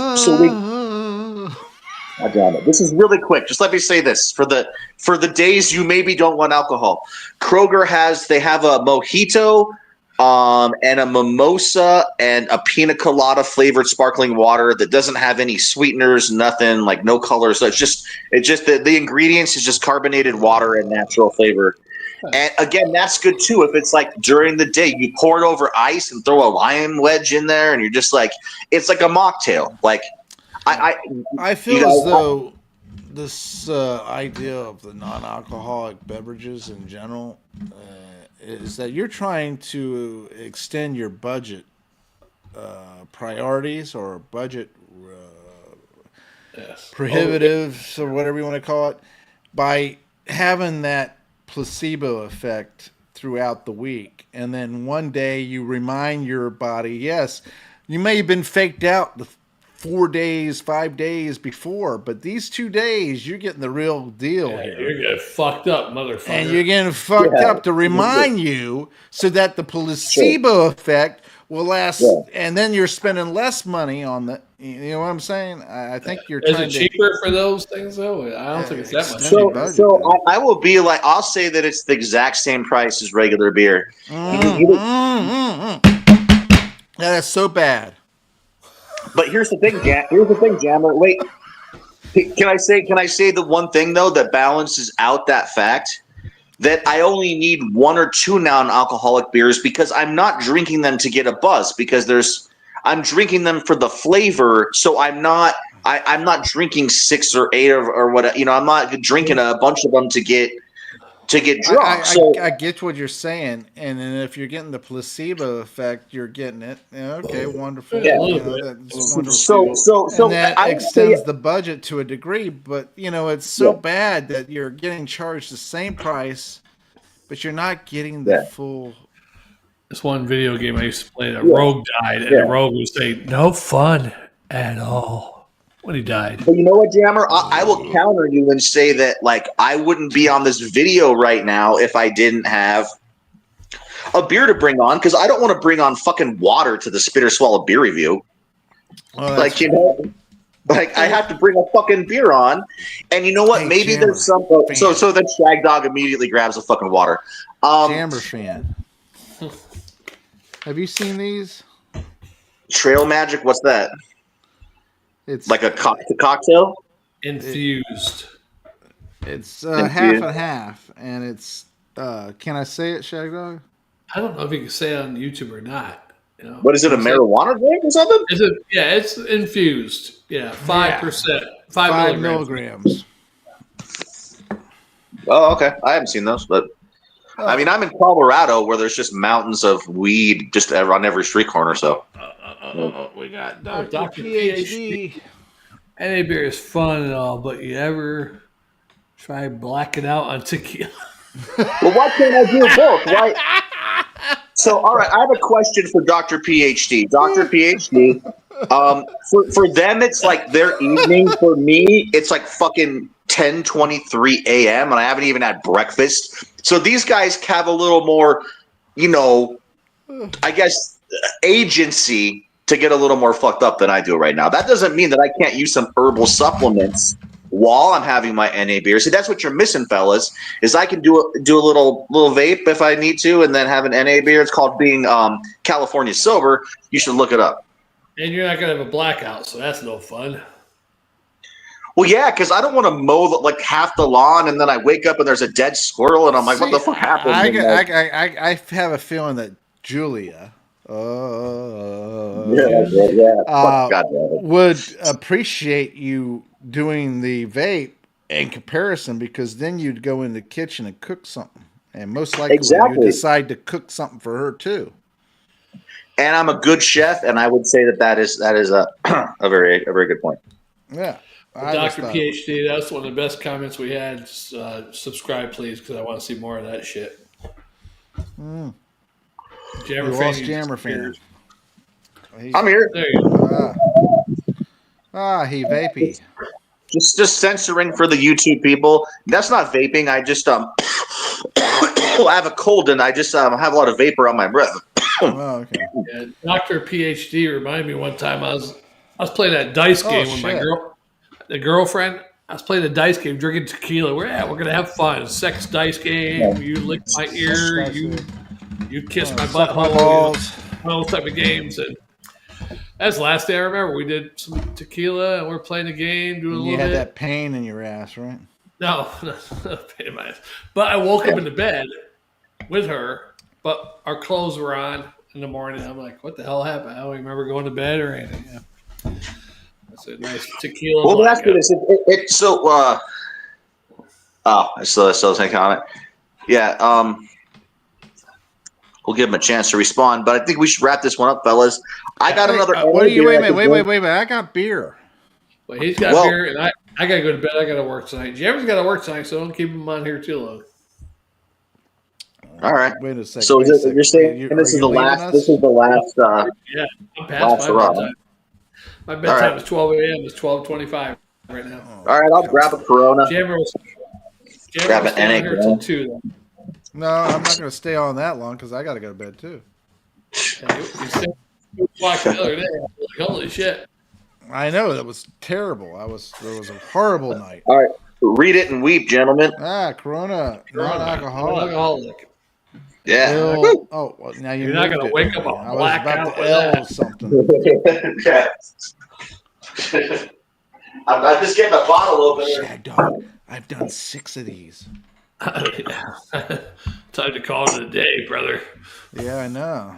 God damn it. This is really quick. Just let me say this. For the days you maybe don't want alcohol, Kroger they have a mojito and a mimosa and a pina colada flavored sparkling water that doesn't have any sweeteners, nothing, like no colors. So it's just the ingredients is just carbonated water and natural flavor. And again, that's good too. If it's like during the day, you pour it over ice and throw a lime wedge in there, and you're just like, it's like a mocktail. Like, I feel as though this idea of the non-alcoholic beverages in general is that you're trying to extend your budget priorities or budget prohibitives or whatever you want to call it by having that placebo effect throughout the week, and then one day you remind your body, yes, you may have been faked out the 4 days, 5 days before, but these 2 days you're getting the real deal here. You're getting fucked up, motherfucker. And you're getting fucked up to remind you so that the placebo effect will last, and then you're spending less money on the. You know what I'm saying? I think you're. Is it cheaper for those things though? I don't think it's that much. So I will be like, I'll say that it's the exact same price as regular beer. That is so bad. But here's the thing, Jammer. Wait, can I say the one thing though that balances out that fact? That I only need 1 or 2 non-alcoholic beers because I'm not drinking them to get a buzz because I'm drinking them for the flavor. So I'm not drinking 6 or 8 or what, you know, I'm not drinking a bunch of them to get drunk. I get what you're saying, and then if you're getting the placebo effect, you're getting it. Yeah, okay, wonderful. Yeah. That's wonderful. So and that extends the budget to a degree, but you know it's so bad that you're getting charged the same price, but you're not getting the full This one video game I used to play, a rogue died, and the rogue was saying, "No fun at all" when he died. But you know what, Jammer? I will counter you and say that, like, I wouldn't be on this video right now if I didn't have a beer to bring on, because I don't want to bring on fucking water to the Spitter Swallow beer review. Oh, Like, you know, like I have to bring a fucking beer on, and you know what? Hey, Maybe Jammer there's some. So then Shagdog immediately grabs a fucking water. JammerFan. Have you seen these? Trail Magic. What's that? It's Like a cocktail. Infused. It's half and half, and it's. Can I say it, Shagdog? I don't know if you can say it on YouTube or not. You know? What is it? A marijuana drink or something? It's infused. Yeah, 5%, 5 milligrams. Oh, okay. I haven't seen those, but I mean, I'm in Colorado where there's just mountains of weed just on every street corner. So we got Dr. PhD. NA beer is fun and all, but you ever try blacking out on tequila? Well, why can't I do both? Why? So, all right, I have a question for Dr. PhD. Dr. PhD, for them, it's like their evening. For me, it's like fucking 10:23 a.m. and I haven't even had breakfast. So these guys have a little more, you know, I guess, agency to get a little more fucked up than I do right now. That doesn't mean that I can't use some herbal supplements while I'm having my NA beer. See, that's what you're missing, fellas, is I can do a little vape if I need to and then have an NA beer. It's called being California sober. You should look it up. And you're not going to have a blackout, so that's no fun. Well, yeah, because I don't want to mow like half the lawn and then I wake up and there's a dead squirrel and I'm like, what the fuck happened? I have a feeling that Julia would appreciate you doing the vape in comparison, because then you'd go in the kitchen and cook something, and most likely you decide to cook something for her too. And I'm a good chef, and I would say that is a very good point. Yeah, Dr. PhD, that's one of the best comments we had. Subscribe, please, because I want to see more of that shit. JammerFan. I'm here. There you go. He vapey. Just censoring for the YouTube people. That's not vaping. I just I have a cold and I just have a lot of vapor on my breath. Oh, okay. Yeah, Dr. PhD reminded me one time I was playing that dice game with my girlfriend. I was playing a dice game, drinking tequila. We're gonna have fun. Sex dice game. You lick my ear. You kiss my butthole. Those type of games. And that's the last day I remember. We did some tequila and we're playing the game, doing a little bit. You had that pain in your ass, right? No, pain in my ass. But I woke up in the bed with her, but our clothes were on in the morning. I'm like, what the hell happened? I don't remember going to bed or anything. Yeah. That's a nice tequila. Well, that's good. It's so. I still think on it. Yeah. We'll give him a chance to respond, but I think we should wrap this one up, fellas. I got another. Wait a minute. I got beer. Well, he's got beer, and I got to go to bed. I got to work tonight. Jammer's got to work tonight, so don't keep him on here too long. All right. Wait a second. So you're saying this is the last? This is the last. Yeah, I'm past my bedtime. My bedtime is 12 a.m. It's 12:25 right now. All right, I'll grab a Corona. Jammer was grab an NA here till 2. Then. No, I'm not going to stay on that long because I got to go to bed too. You said 2 o'clock the other day. Like, holy shit! I know, that was terrible. There was a horrible night. All right, read it and weep, gentlemen. Corona, non-alcoholic. Yeah. Oh, well, now you're not going to wake up a blackout with that. Something. Yeah. I'm just getting a bottle opener. Shagdog, I've done 6 of these. Time to call it a day, brother. Yeah, I know.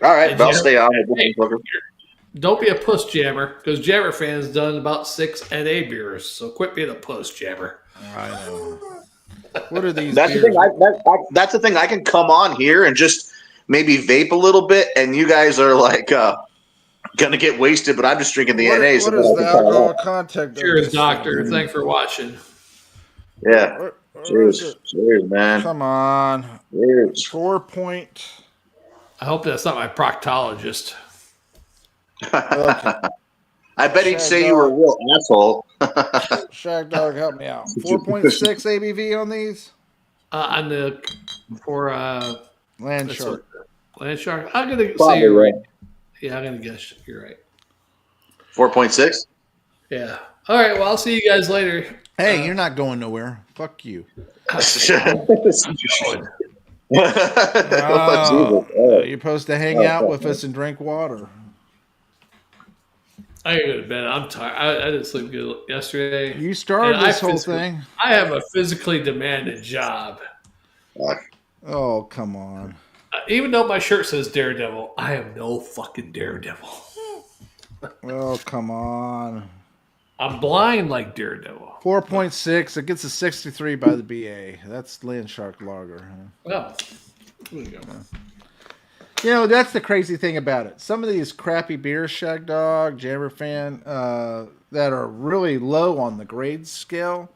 All right, I'll stay on. Hey, don't be a puss, Jammer, because JammerFan's done about 6 NA beers, so quit being a puss, Jammer. I know. What are these? That's beers? the thing. That's the thing. I can come on here and just maybe vape a little bit, and you guys are like gonna get wasted. But I'm just drinking the NA. What is the alcohol content? Cheers, doctor. Thanks for watching. Yeah. Where is Cheers. it? Cheers, man. Come on. Cheers. 4 point. I hope that's not my proctologist. Okay. I bet he'd say Shagdog. you were a real asshole. Shagdog, help me out. 4.6 ABV on these? On the for Land that's shark. what, land shark. I'm gonna Probably, say you're yeah. right. Yeah, I'm gonna guess you're right. 4.6? Yeah. All right. Well, I'll see you guys later. Hey, you're not going nowhere. Fuck you. Oh, You're supposed to hang Oh, out fuck, with man. us and drink water. I gotta go to bed. I'm tired. I didn't sleep good yesterday. You started And this whole thing. I have a physically demanded job. Oh, come on. Even though my shirt says Daredevil, I am no fucking Daredevil. Oh, come on. I'm blind like Daredevil. 4.6. It gets a 63 by the BA. That's Land Shark Lager. Huh? Well, there you go. You know, that's the crazy thing about it. Some of these crappy beers, Shagdog, JammerFan, that are really low on the grade scale,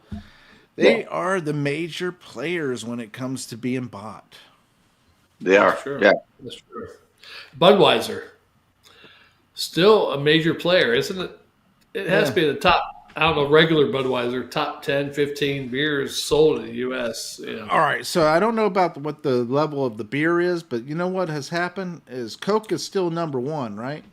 they are the major players when it comes to being bought. They are. That's true. Yeah. That's true. Budweiser, still a major player, isn't it? It has to be the top, I don't know, regular Budweiser, top 10, 15 beers sold in the U.S. You know. All right, so I don't know about what the level of the beer is, but you know what has happened is Coke is still number one, right?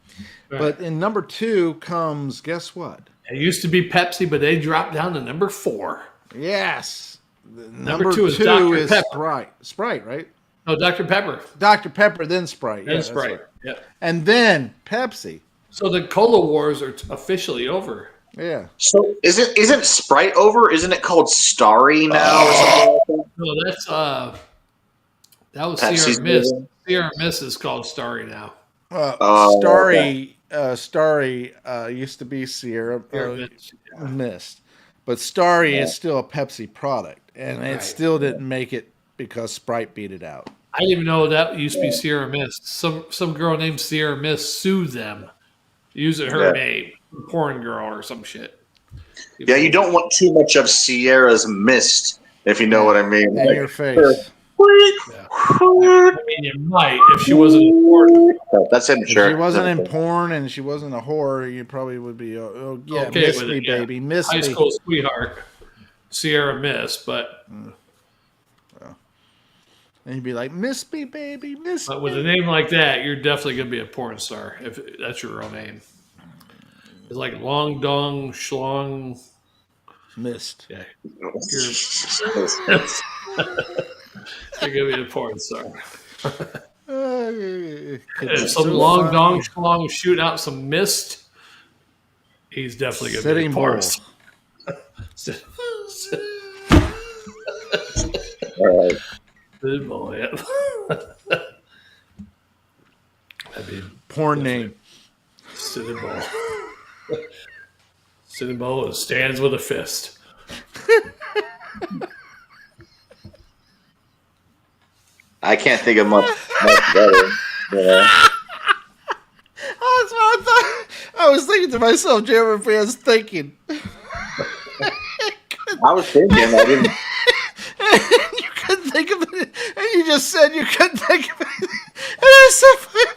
But in number two comes, guess what? It used to be Pepsi, but they dropped down to number 4. Yes. Number two is Dr. Pepper. Sprite. Sprite, right? No, Dr. Pepper. Dr. Pepper, then Sprite. Then Yeah, Sprite. right. Yeah. And then Pepsi. So the cola wars are officially over. Yeah. So isn't Sprite over? Isn't it called Starry now or something like that? No, that's that was Pepsi's Sierra Mist. moving. Sierra Mist is called Starry now. Starry used to be Sierra Mist. Mist. But Starry is still a Pepsi product. And it still didn't make it because Sprite beat it out. I didn't even know that used to be Sierra Mist. Some girl named Sierra Mist sued them using her name, porn girl or some shit. Yeah, you don't want too much of Sierra's Mist, if you know what I mean. In Like, your face. I mean, you might if she wasn't in porn. That's If immature. she wasn't in porn and she wasn't a whore, you probably would be, Okay miss with me, it, yeah. baby, miss High me. school sweetheart, Sierra Mist, but And you'd be like, miss me, baby, miss But me. with a name like that, you're definitely going to be a porn star if that's your real name. It's like Long Dong Schlong. Missed. Yeah. You're going to be a porn star. If some Long Dong Schlong shoot out some mist, he's definitely going to be a Sitting porn bull. star. All right. Good boy. Yeah. I mean, Porn name. Sitting Bull. Sitting Bull stands with a fist. I can't think of much better. That's what I thought. I was thinking to myself, JammerFan's thinking. I was thinking, I didn't. You couldn't think of it. And you just said you couldn't think of it. And it was so funny.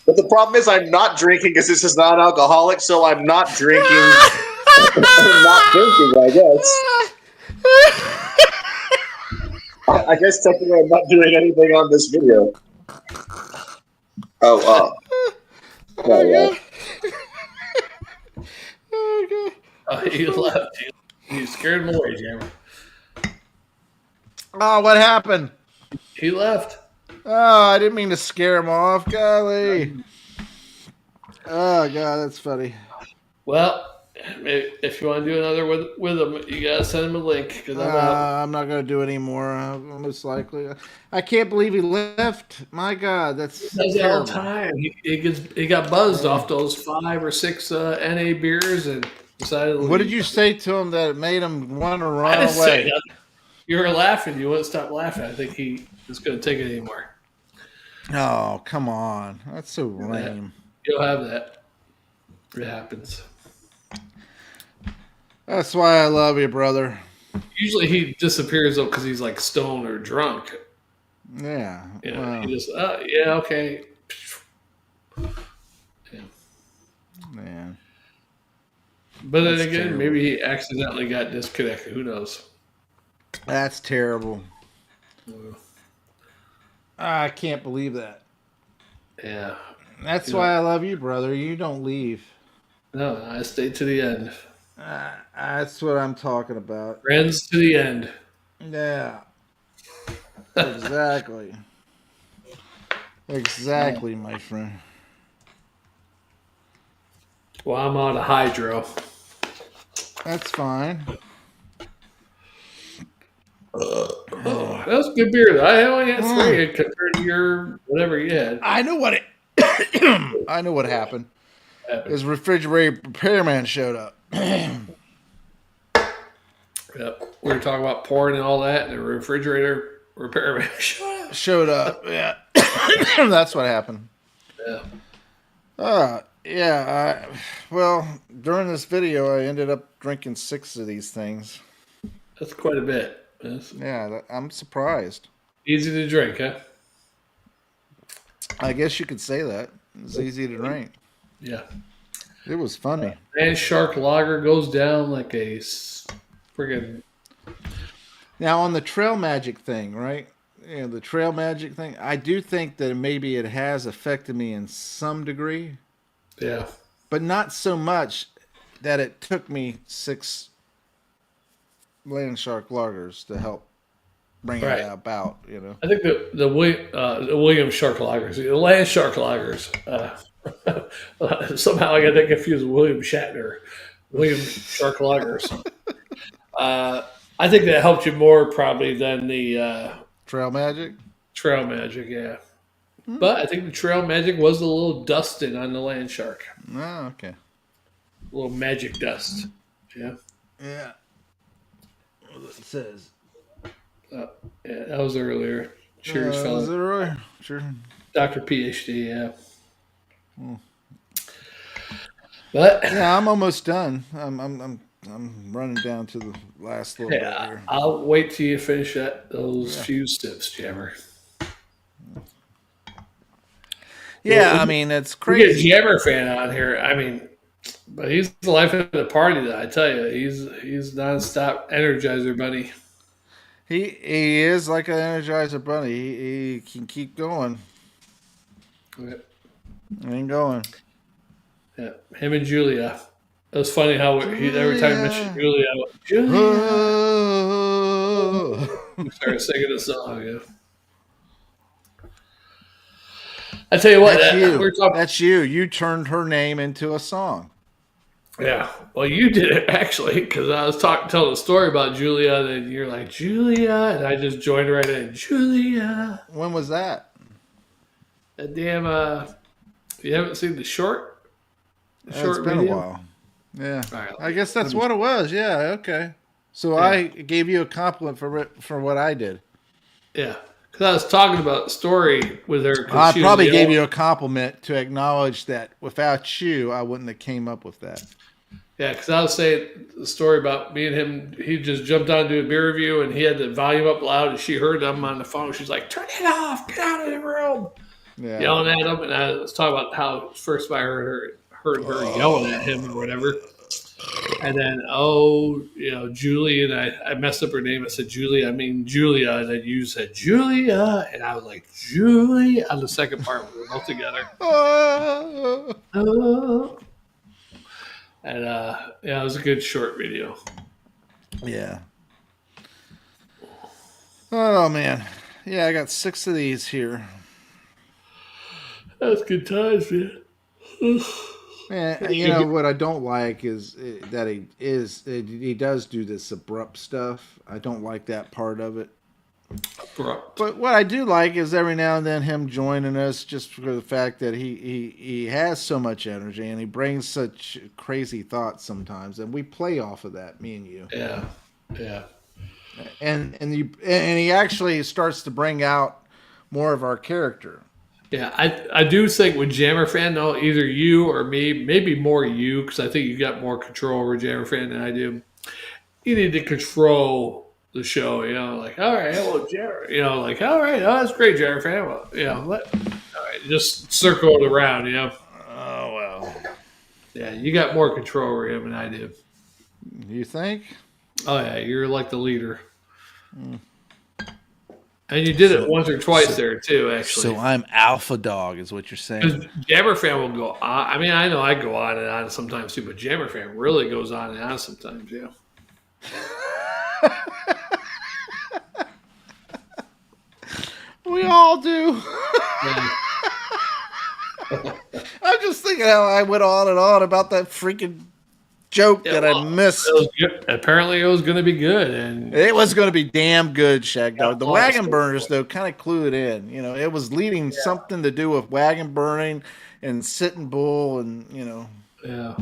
But the problem is, I'm not drinking because this is non-alcoholic, so I'm not drinking. I'm not drinking, I guess. I guess technically I'm not doing anything on this video. Oh, yeah. You left. You scared him away, Jammer. Oh, what happened? He left. Oh, I didn't mean to scare him off. Golly. Oh, God, that's funny. Well, if you want to do another with him, you gotta send him a link because I'm out. I'm not going to do it anymore, most likely. I can't believe he left. My God, that's He does it all terrible. the time. He got buzzed off those 5 or 6 NA beers and decided to leave. What did you say to him that made him want to I run didn't say away? nothing. You were laughing. You wouldn't stop laughing. I think he is going to take it anymore. Oh, come on. That's so lame. You'll have that. It happens. That's why I love you, brother. Usually he disappears though because he's like stoned or drunk. Yeah. You know, Well, he just yeah, okay. Yeah. man. But then That's again, terrible. maybe he accidentally got disconnected. Who knows? That's terrible. I can't believe that. Yeah. That's You why know, I love you, brother. You don't leave. no, I stayed to the end. That's what I'm talking about. Friends to the end. Yeah. Exactly. Exactly, my friend. Well, I'm on a hydro. That's fine. Oh, that was good beer. Though. I only had three compared to your whatever you had. I know what it. I know what happened. His refrigerator repairman showed up. Yep. We were talking about pouring and all that, and the refrigerator repairman Showed up. Yeah. That's what happened. Yeah. Yeah. Well, during this video, I ended up drinking 6 of these things. That's quite a bit. That's Yeah, I'm surprised. easy to drink, huh? I guess you could say that. It's easy to drink. Yeah. It was funny. And Shark Lager goes down like a friggin' Now, on the Trail Magic thing, right? Yeah, the Trail Magic thing, I do think that maybe it has affected me in some degree, yeah. but not so much that it took me 6 Land Shark Lagers to help bring Right. it about, you know? I think the William Shark Lagers, the Land Shark Lagers, somehow I got that confused with William Shatner. William Shark Lagers. I think that helped you more probably than the Trail Magic? Trail Magic, yeah. But I think the Trail Magic was a little dusting on the Land Shark. Oh, okay. A little magic dust. Yeah. Yeah. What it says. Yeah, that was earlier. Cheers, Was fellas. it right? Sure. Dr. PhD, yeah. But Yeah, I'm almost done. I'm running down to the last little bit yeah, here. I'll wait till you finish those few sips, Jammer. Yeah, Well, I mean, it's We get crazy. JammerFan on here. I mean, but he's the life of the party. That I tell you, he's nonstop Energizer bunny. He is like an Energizer Bunny. He can keep going Yeah, and going. him and Julia. It was funny how every time he mentioned Julia, Julia, Oh. we started singing a song. Yeah. I tell you what, That's you. we're talking. That's you. You turned her name into a song. Yeah, well, you did it actually because I was telling a story about Julia, and you're like Julia, and I just joined right in. Julia, When was that? that damn. You haven't seen the short? It's been video? a while. Yeah, All right, I guess that's what it was. Yeah, okay. So I gave you a compliment for what I did. Yeah, because I was talking about the story with her. I probably gave you a compliment to acknowledge that without you, I wouldn't have came up with that. Yeah, because I was saying the story about me and him. He just jumped on to do a beer review, and he had the volume up loud, and she heard him on the phone. She's like, "Turn it off! Get out of the room!" Yeah. Yelling at him, and I was talking about how first I heard her yelling at him or whatever, and then Julie, and I messed up her name. I said Julie, I mean Julia, and then you said Julia, and I was like Julie on the second part. We were both together. Oh. And it was a good short video. Yeah. Oh man. Yeah, I got 6 of these here. That's good times, man. And you know what I don't like is that he does do this abrupt stuff. I don't like that part of it. Abrupt. But what I do like is every now and then him joining us, just for the fact that he has so much energy and he brings such crazy thoughts sometimes, and we play off of that, me and you. Yeah. And he actually starts to bring out more of our character. Yeah, I do think with JammerFan, though, either you or me, maybe more you, because I think you got more control over JammerFan than I do. You need to control the show, like, all right, well, Jammer, like, all right, oh, that's great, JammerFan. Well, all right, just circle it around, Oh well. Yeah, you got more control over him than I do. You think? Oh, yeah, you're like the leader. And you did it once or twice there, too, actually. So I'm alpha dog, is what you're saying. JammerFan will go on. I mean, I know I go on and on sometimes, too, but JammerFan really goes on and on sometimes, yeah. We all do. Yeah. I'm just thinking how I went on and on about that freaking joke that I missed. Apparently, it was going to be good, and It was going to be damn good, Shagdog. Yeah, The wagon burners, though, kind of clue it in. It was leading something to do with wagon burning and Sitting Bull, and Yeah.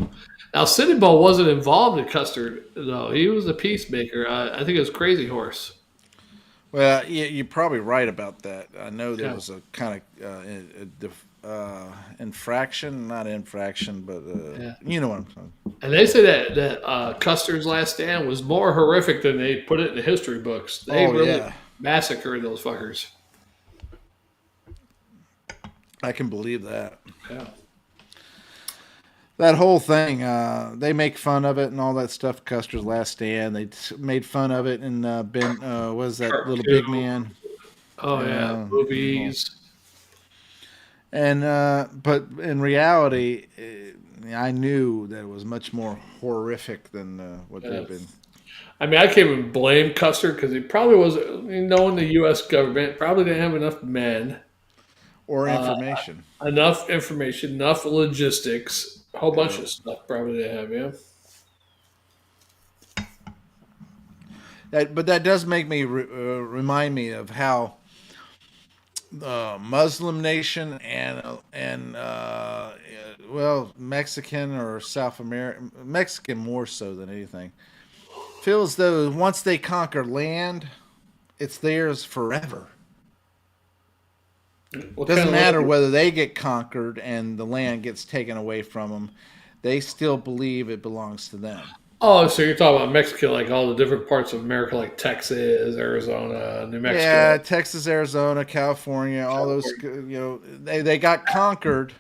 Now, Sitting Bull wasn't involved in Custard, though. He was a peacemaker. I think it was Crazy Horse. Well, you're probably right about that. I know there was a kind of infraction, not infraction, but you know what I'm saying. And they say that Custard's Last Stand was more horrific than they put it in the history books. They really massacred those fuckers. I can believe that. Yeah. That whole thing, they make fun of it and all that stuff. Custer's Last Stand, they made fun of it, and Ben, what is that Part little two. big man? Oh yeah, movies. And but in reality, I knew that it was much more horrific than what they've been. I mean, I can't even blame Custer because he probably wasn't knowing the U.S. government probably didn't have enough men Or information. Enough information, enough logistics. A whole bunch of stuff probably they have, yeah. But that does make me remind me of how Muslim nation and well, Mexican or South American, Mexican more so than anything, feel as though once they conquer land, it's theirs forever. It doesn't matter whether they get conquered and the land gets taken away from them. They still believe it belongs to them. Oh, so you're talking about Mexico, like all the different parts of America, like Texas, Arizona, New Mexico. Yeah, Texas, Arizona, California, all those, they got conquered.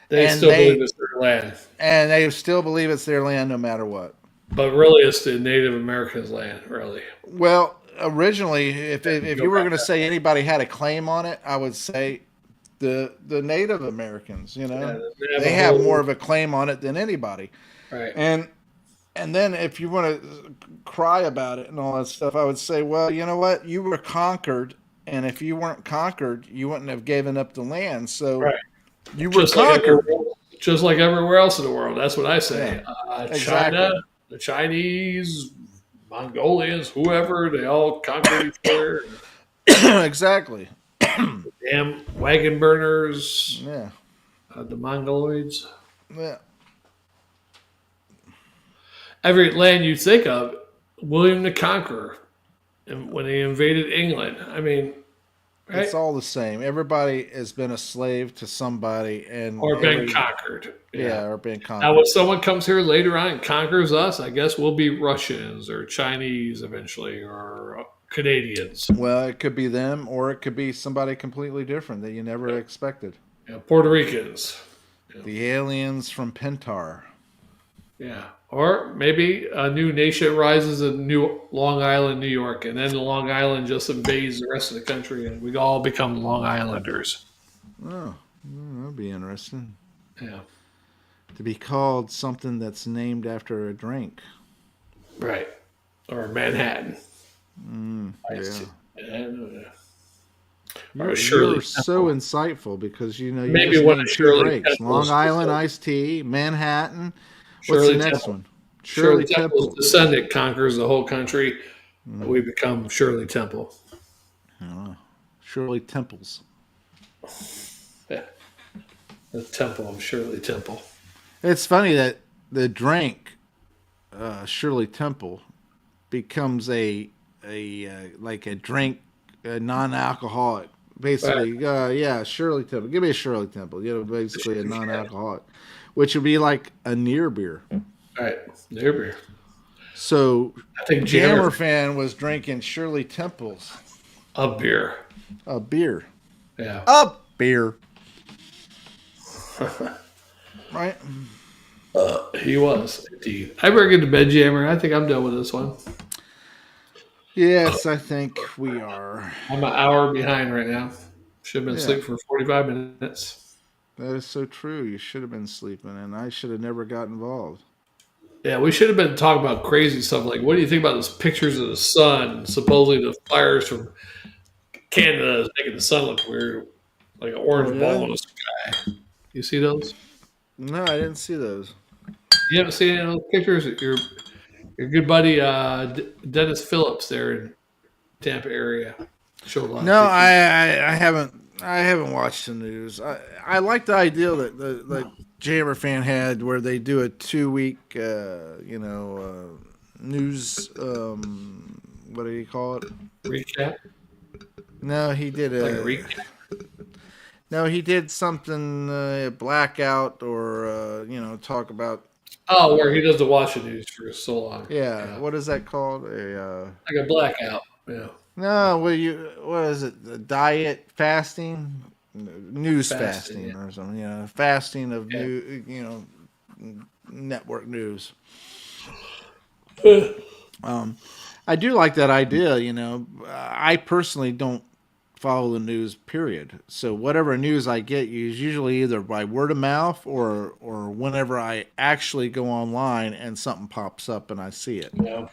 They still believe it's their land. And they still believe it's their land no matter what. But really, it's the Native Americans' land, really. Well, originally, if you were going to say anybody had a claim on it, I would say the Native Americans. They have more of a claim on it than anybody. Right. And then if you want to cry about it and all that stuff, I would say, well, you know what? You were conquered, and if you weren't conquered, you wouldn't have given up the land. So you were conquered. Just like everywhere else in the world. That's what I say. Yeah. China, Exactly. the Chinese, Mongolians, whoever, they all conquered each other. Exactly. Damn wagon burners. Yeah. The Mongoloids. Yeah. Every land you think of, William the Conqueror, and when he invaded England. I mean, right? It's all the same. Everybody has been a slave to somebody, or been conquered. Yeah, or been conquered. Now, when someone comes here later on and conquers us, I guess we'll be Russians or Chinese eventually, or Canadians. Well, it could be them, or it could be somebody completely different that you never expected. Yeah, Puerto Ricans. Yeah. The aliens from Pentar. Yeah. Or maybe a new nation rises in New Long Island, New York, and then Long Island just invades the rest of the country, and we all become Long Islanders. Oh, that'd be interesting. Yeah. To be called something that's named after a drink. Right. Or Manhattan. Yeah. Or you're so insightful because you maybe just one named of two drinks. Long Island iced tea, Manhattan. What's the next one? Shirley Temple's descendant conquers the whole country. We become Shirley Temple. Shirley Temples. Yeah. The Temple of Shirley Temple. It's funny that the drink, Shirley Temple, becomes a drink, a non-alcoholic Basically, yeah, Shirley Temple. Give me a Shirley Temple. Basically a non-alcoholic, which would be like a near beer. All right, near beer. So, I think JammerFan was drinking Shirley Temples. A beer. A beer. Yeah. A beer. Right? He was, indeed. I better get to bed, Jammer. I think I'm done with this one. Yes, I think we are. I'm an hour behind right now. Should have been Yeah. asleep for 45 minutes. That is so true. You should have been sleeping, and I should have never got involved. Yeah, we should have been talking about crazy stuff like, what do you think about those pictures of the sun? Supposedly the fires from Canada is making the sun look weird, like an orange ball in the sky. You see those? No, I didn't see those. You haven't seen any of those pictures? Your good buddy Dennis Phillips there in Tampa area showed a lot. No, of I haven't. I haven't watched the news. I like the idea that the JammerFan had, where they do a 2-week, news. What do you call it? recap. No, he did Like a recap. No, he did something blackout or talk about. Oh, where he doesn't watch the news for so long. Yeah, what is that called? Like a blackout. Yeah. No, what is it? The diet fasting, news fasting, yeah. or something. Fasting of Yeah. new, network news. I do like that idea. I personally don't follow the news. Period. So whatever news I get is usually either by word of mouth or whenever I actually go online and something pops up and I see it. Yeah.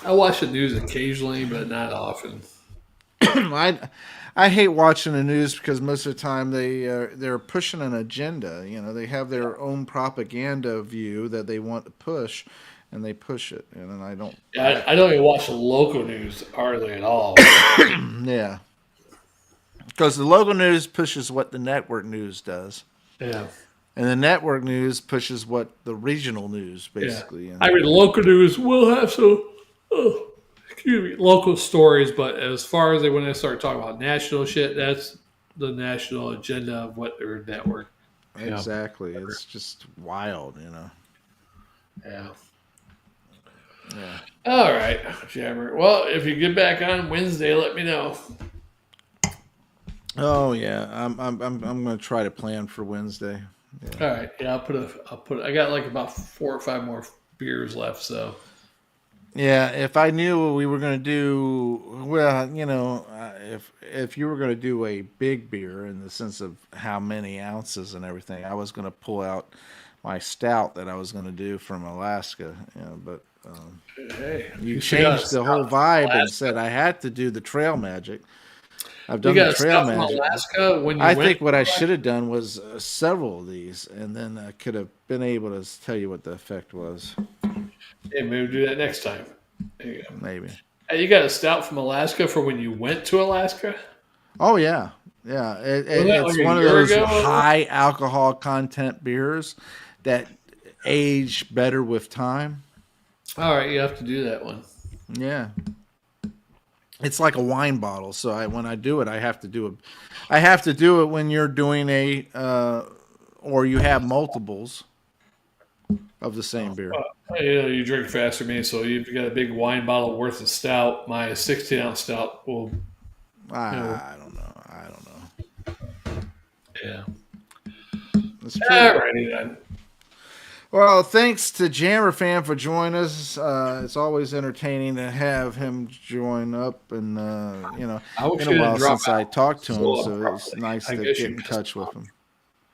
I watch the news occasionally, but not often. I hate watching the news because most of the time they're pushing an agenda. They have their own propaganda view that they want to push, and they push it. And I don't. Yeah, I don't even watch the local news hardly at all. Yeah, because the local news pushes what the network news does. Yeah. And the network news pushes what the regional news basically. Yeah. I mean, local news will have some local stories, but as far as when they start talking about national shit, that's the national agenda of what their network. Exactly. It's just wild, Yeah. Yeah. All right, Jammer. Well, if you get back on Wednesday, let me know. Oh yeah, I'm going to try to plan for Wednesday. Yeah. All right. Yeah, I got like about 4 or 5 more beers left, so. Yeah, if I knew what we were going to do, well, if you were going to do a big beer in the sense of how many ounces and everything, I was going to pull out my stout that I was going to do from Alaska, but Hey, you changed the whole vibe and said I had to do the trail magic. I've done the trail magic. Alaska when you I think what I should have done was several of these, and then I could have been able to tell you what the effect was. Hey, maybe we'll do that next time. There you go. Maybe. Hey, you got a stout from Alaska for when you went to Alaska? Oh yeah, yeah. It's one of those high alcohol content beers that age better with time. All right, you have to do that one. Yeah. It's like a wine bottle. So when I do it, I have to do it. I have to do it when you're doing or you have multiples of the same beer. You drink faster than me, so you've got a big wine bottle worth of stout. My 16-ounce stout will. I don't know. Yeah. That's true. All righty then. Well, thanks to JammerFan for joining us. It's always entertaining to have him join up, and been a while since I talked to him, so it's nice to get in touch with him.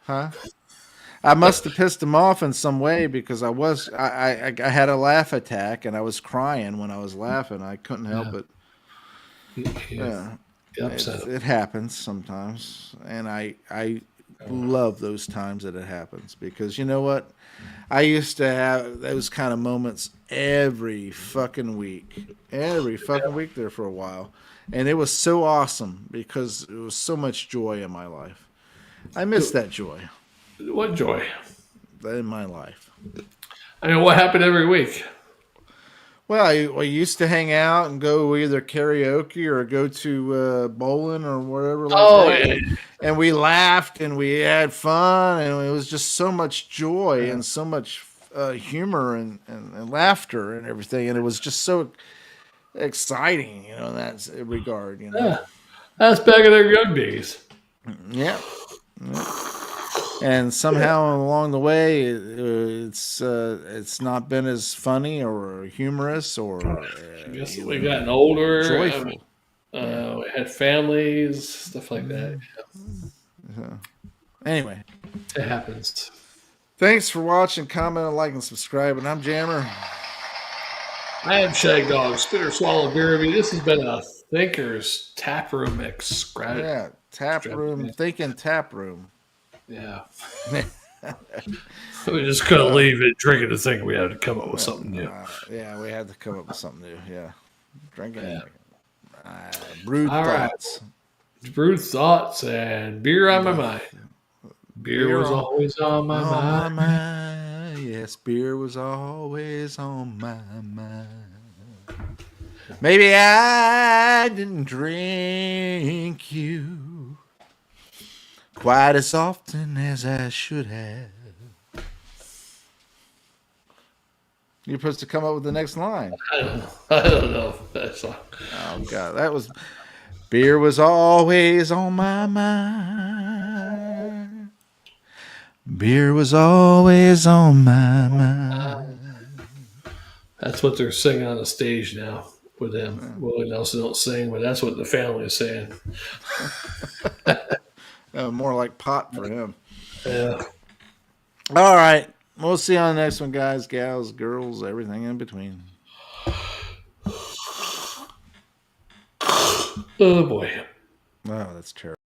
Huh? I must have pissed him off in some way because I had a laugh attack and I was crying when I was laughing. I couldn't help it. Yeah. It happens sometimes, and I love those times that it happens because you know what? I used to have those kind of moments every fucking week there for a while, and it was so awesome because it was so much joy in my life. I miss that joy. What joy In my life. I mean, what happened every week? Well, we used to hang out and go either karaoke or go to bowling or whatever like that. yeah. And we laughed and we had fun, and it was just so much joy and so much humor and laughter and everything. And it was just so exciting, in that regard. Yeah. That's back in their young days. Yeah. And somehow along the way, it's not been as funny or humorous or. I guess we've gotten older. Joyful. We had families, stuff like that. Anyway, it happens. Thanks for watching, comment, like, and subscribe. And I'm Jammer. I am Shagdog, Spitter Swallow Beer Review. This has been a Thinker's Tap Room Tap Room, Thinking Tap Room. Yeah. We just couldn't leave it drinking the thing. We had to come up with something new. We had to come up with something new. Yeah. Drinking. Brewed thoughts. Right. Brewed thoughts and beer on my mind. Beer was always on my mind. Yes, beer was always on my mind. Maybe I didn't drink you quite as often as I should have. You're supposed to come up with the next line. I don't know. That's all. Oh, God. That was... Beer was always on my mind. Beer was always on my mind. That's what they're singing on the stage now with him. Willie Nelson don't sing, but that's what the family is saying. More like pot for him. Yeah. All right. We'll see you on the next one, guys, gals, girls, everything in between. Oh, boy. Oh, that's terrible.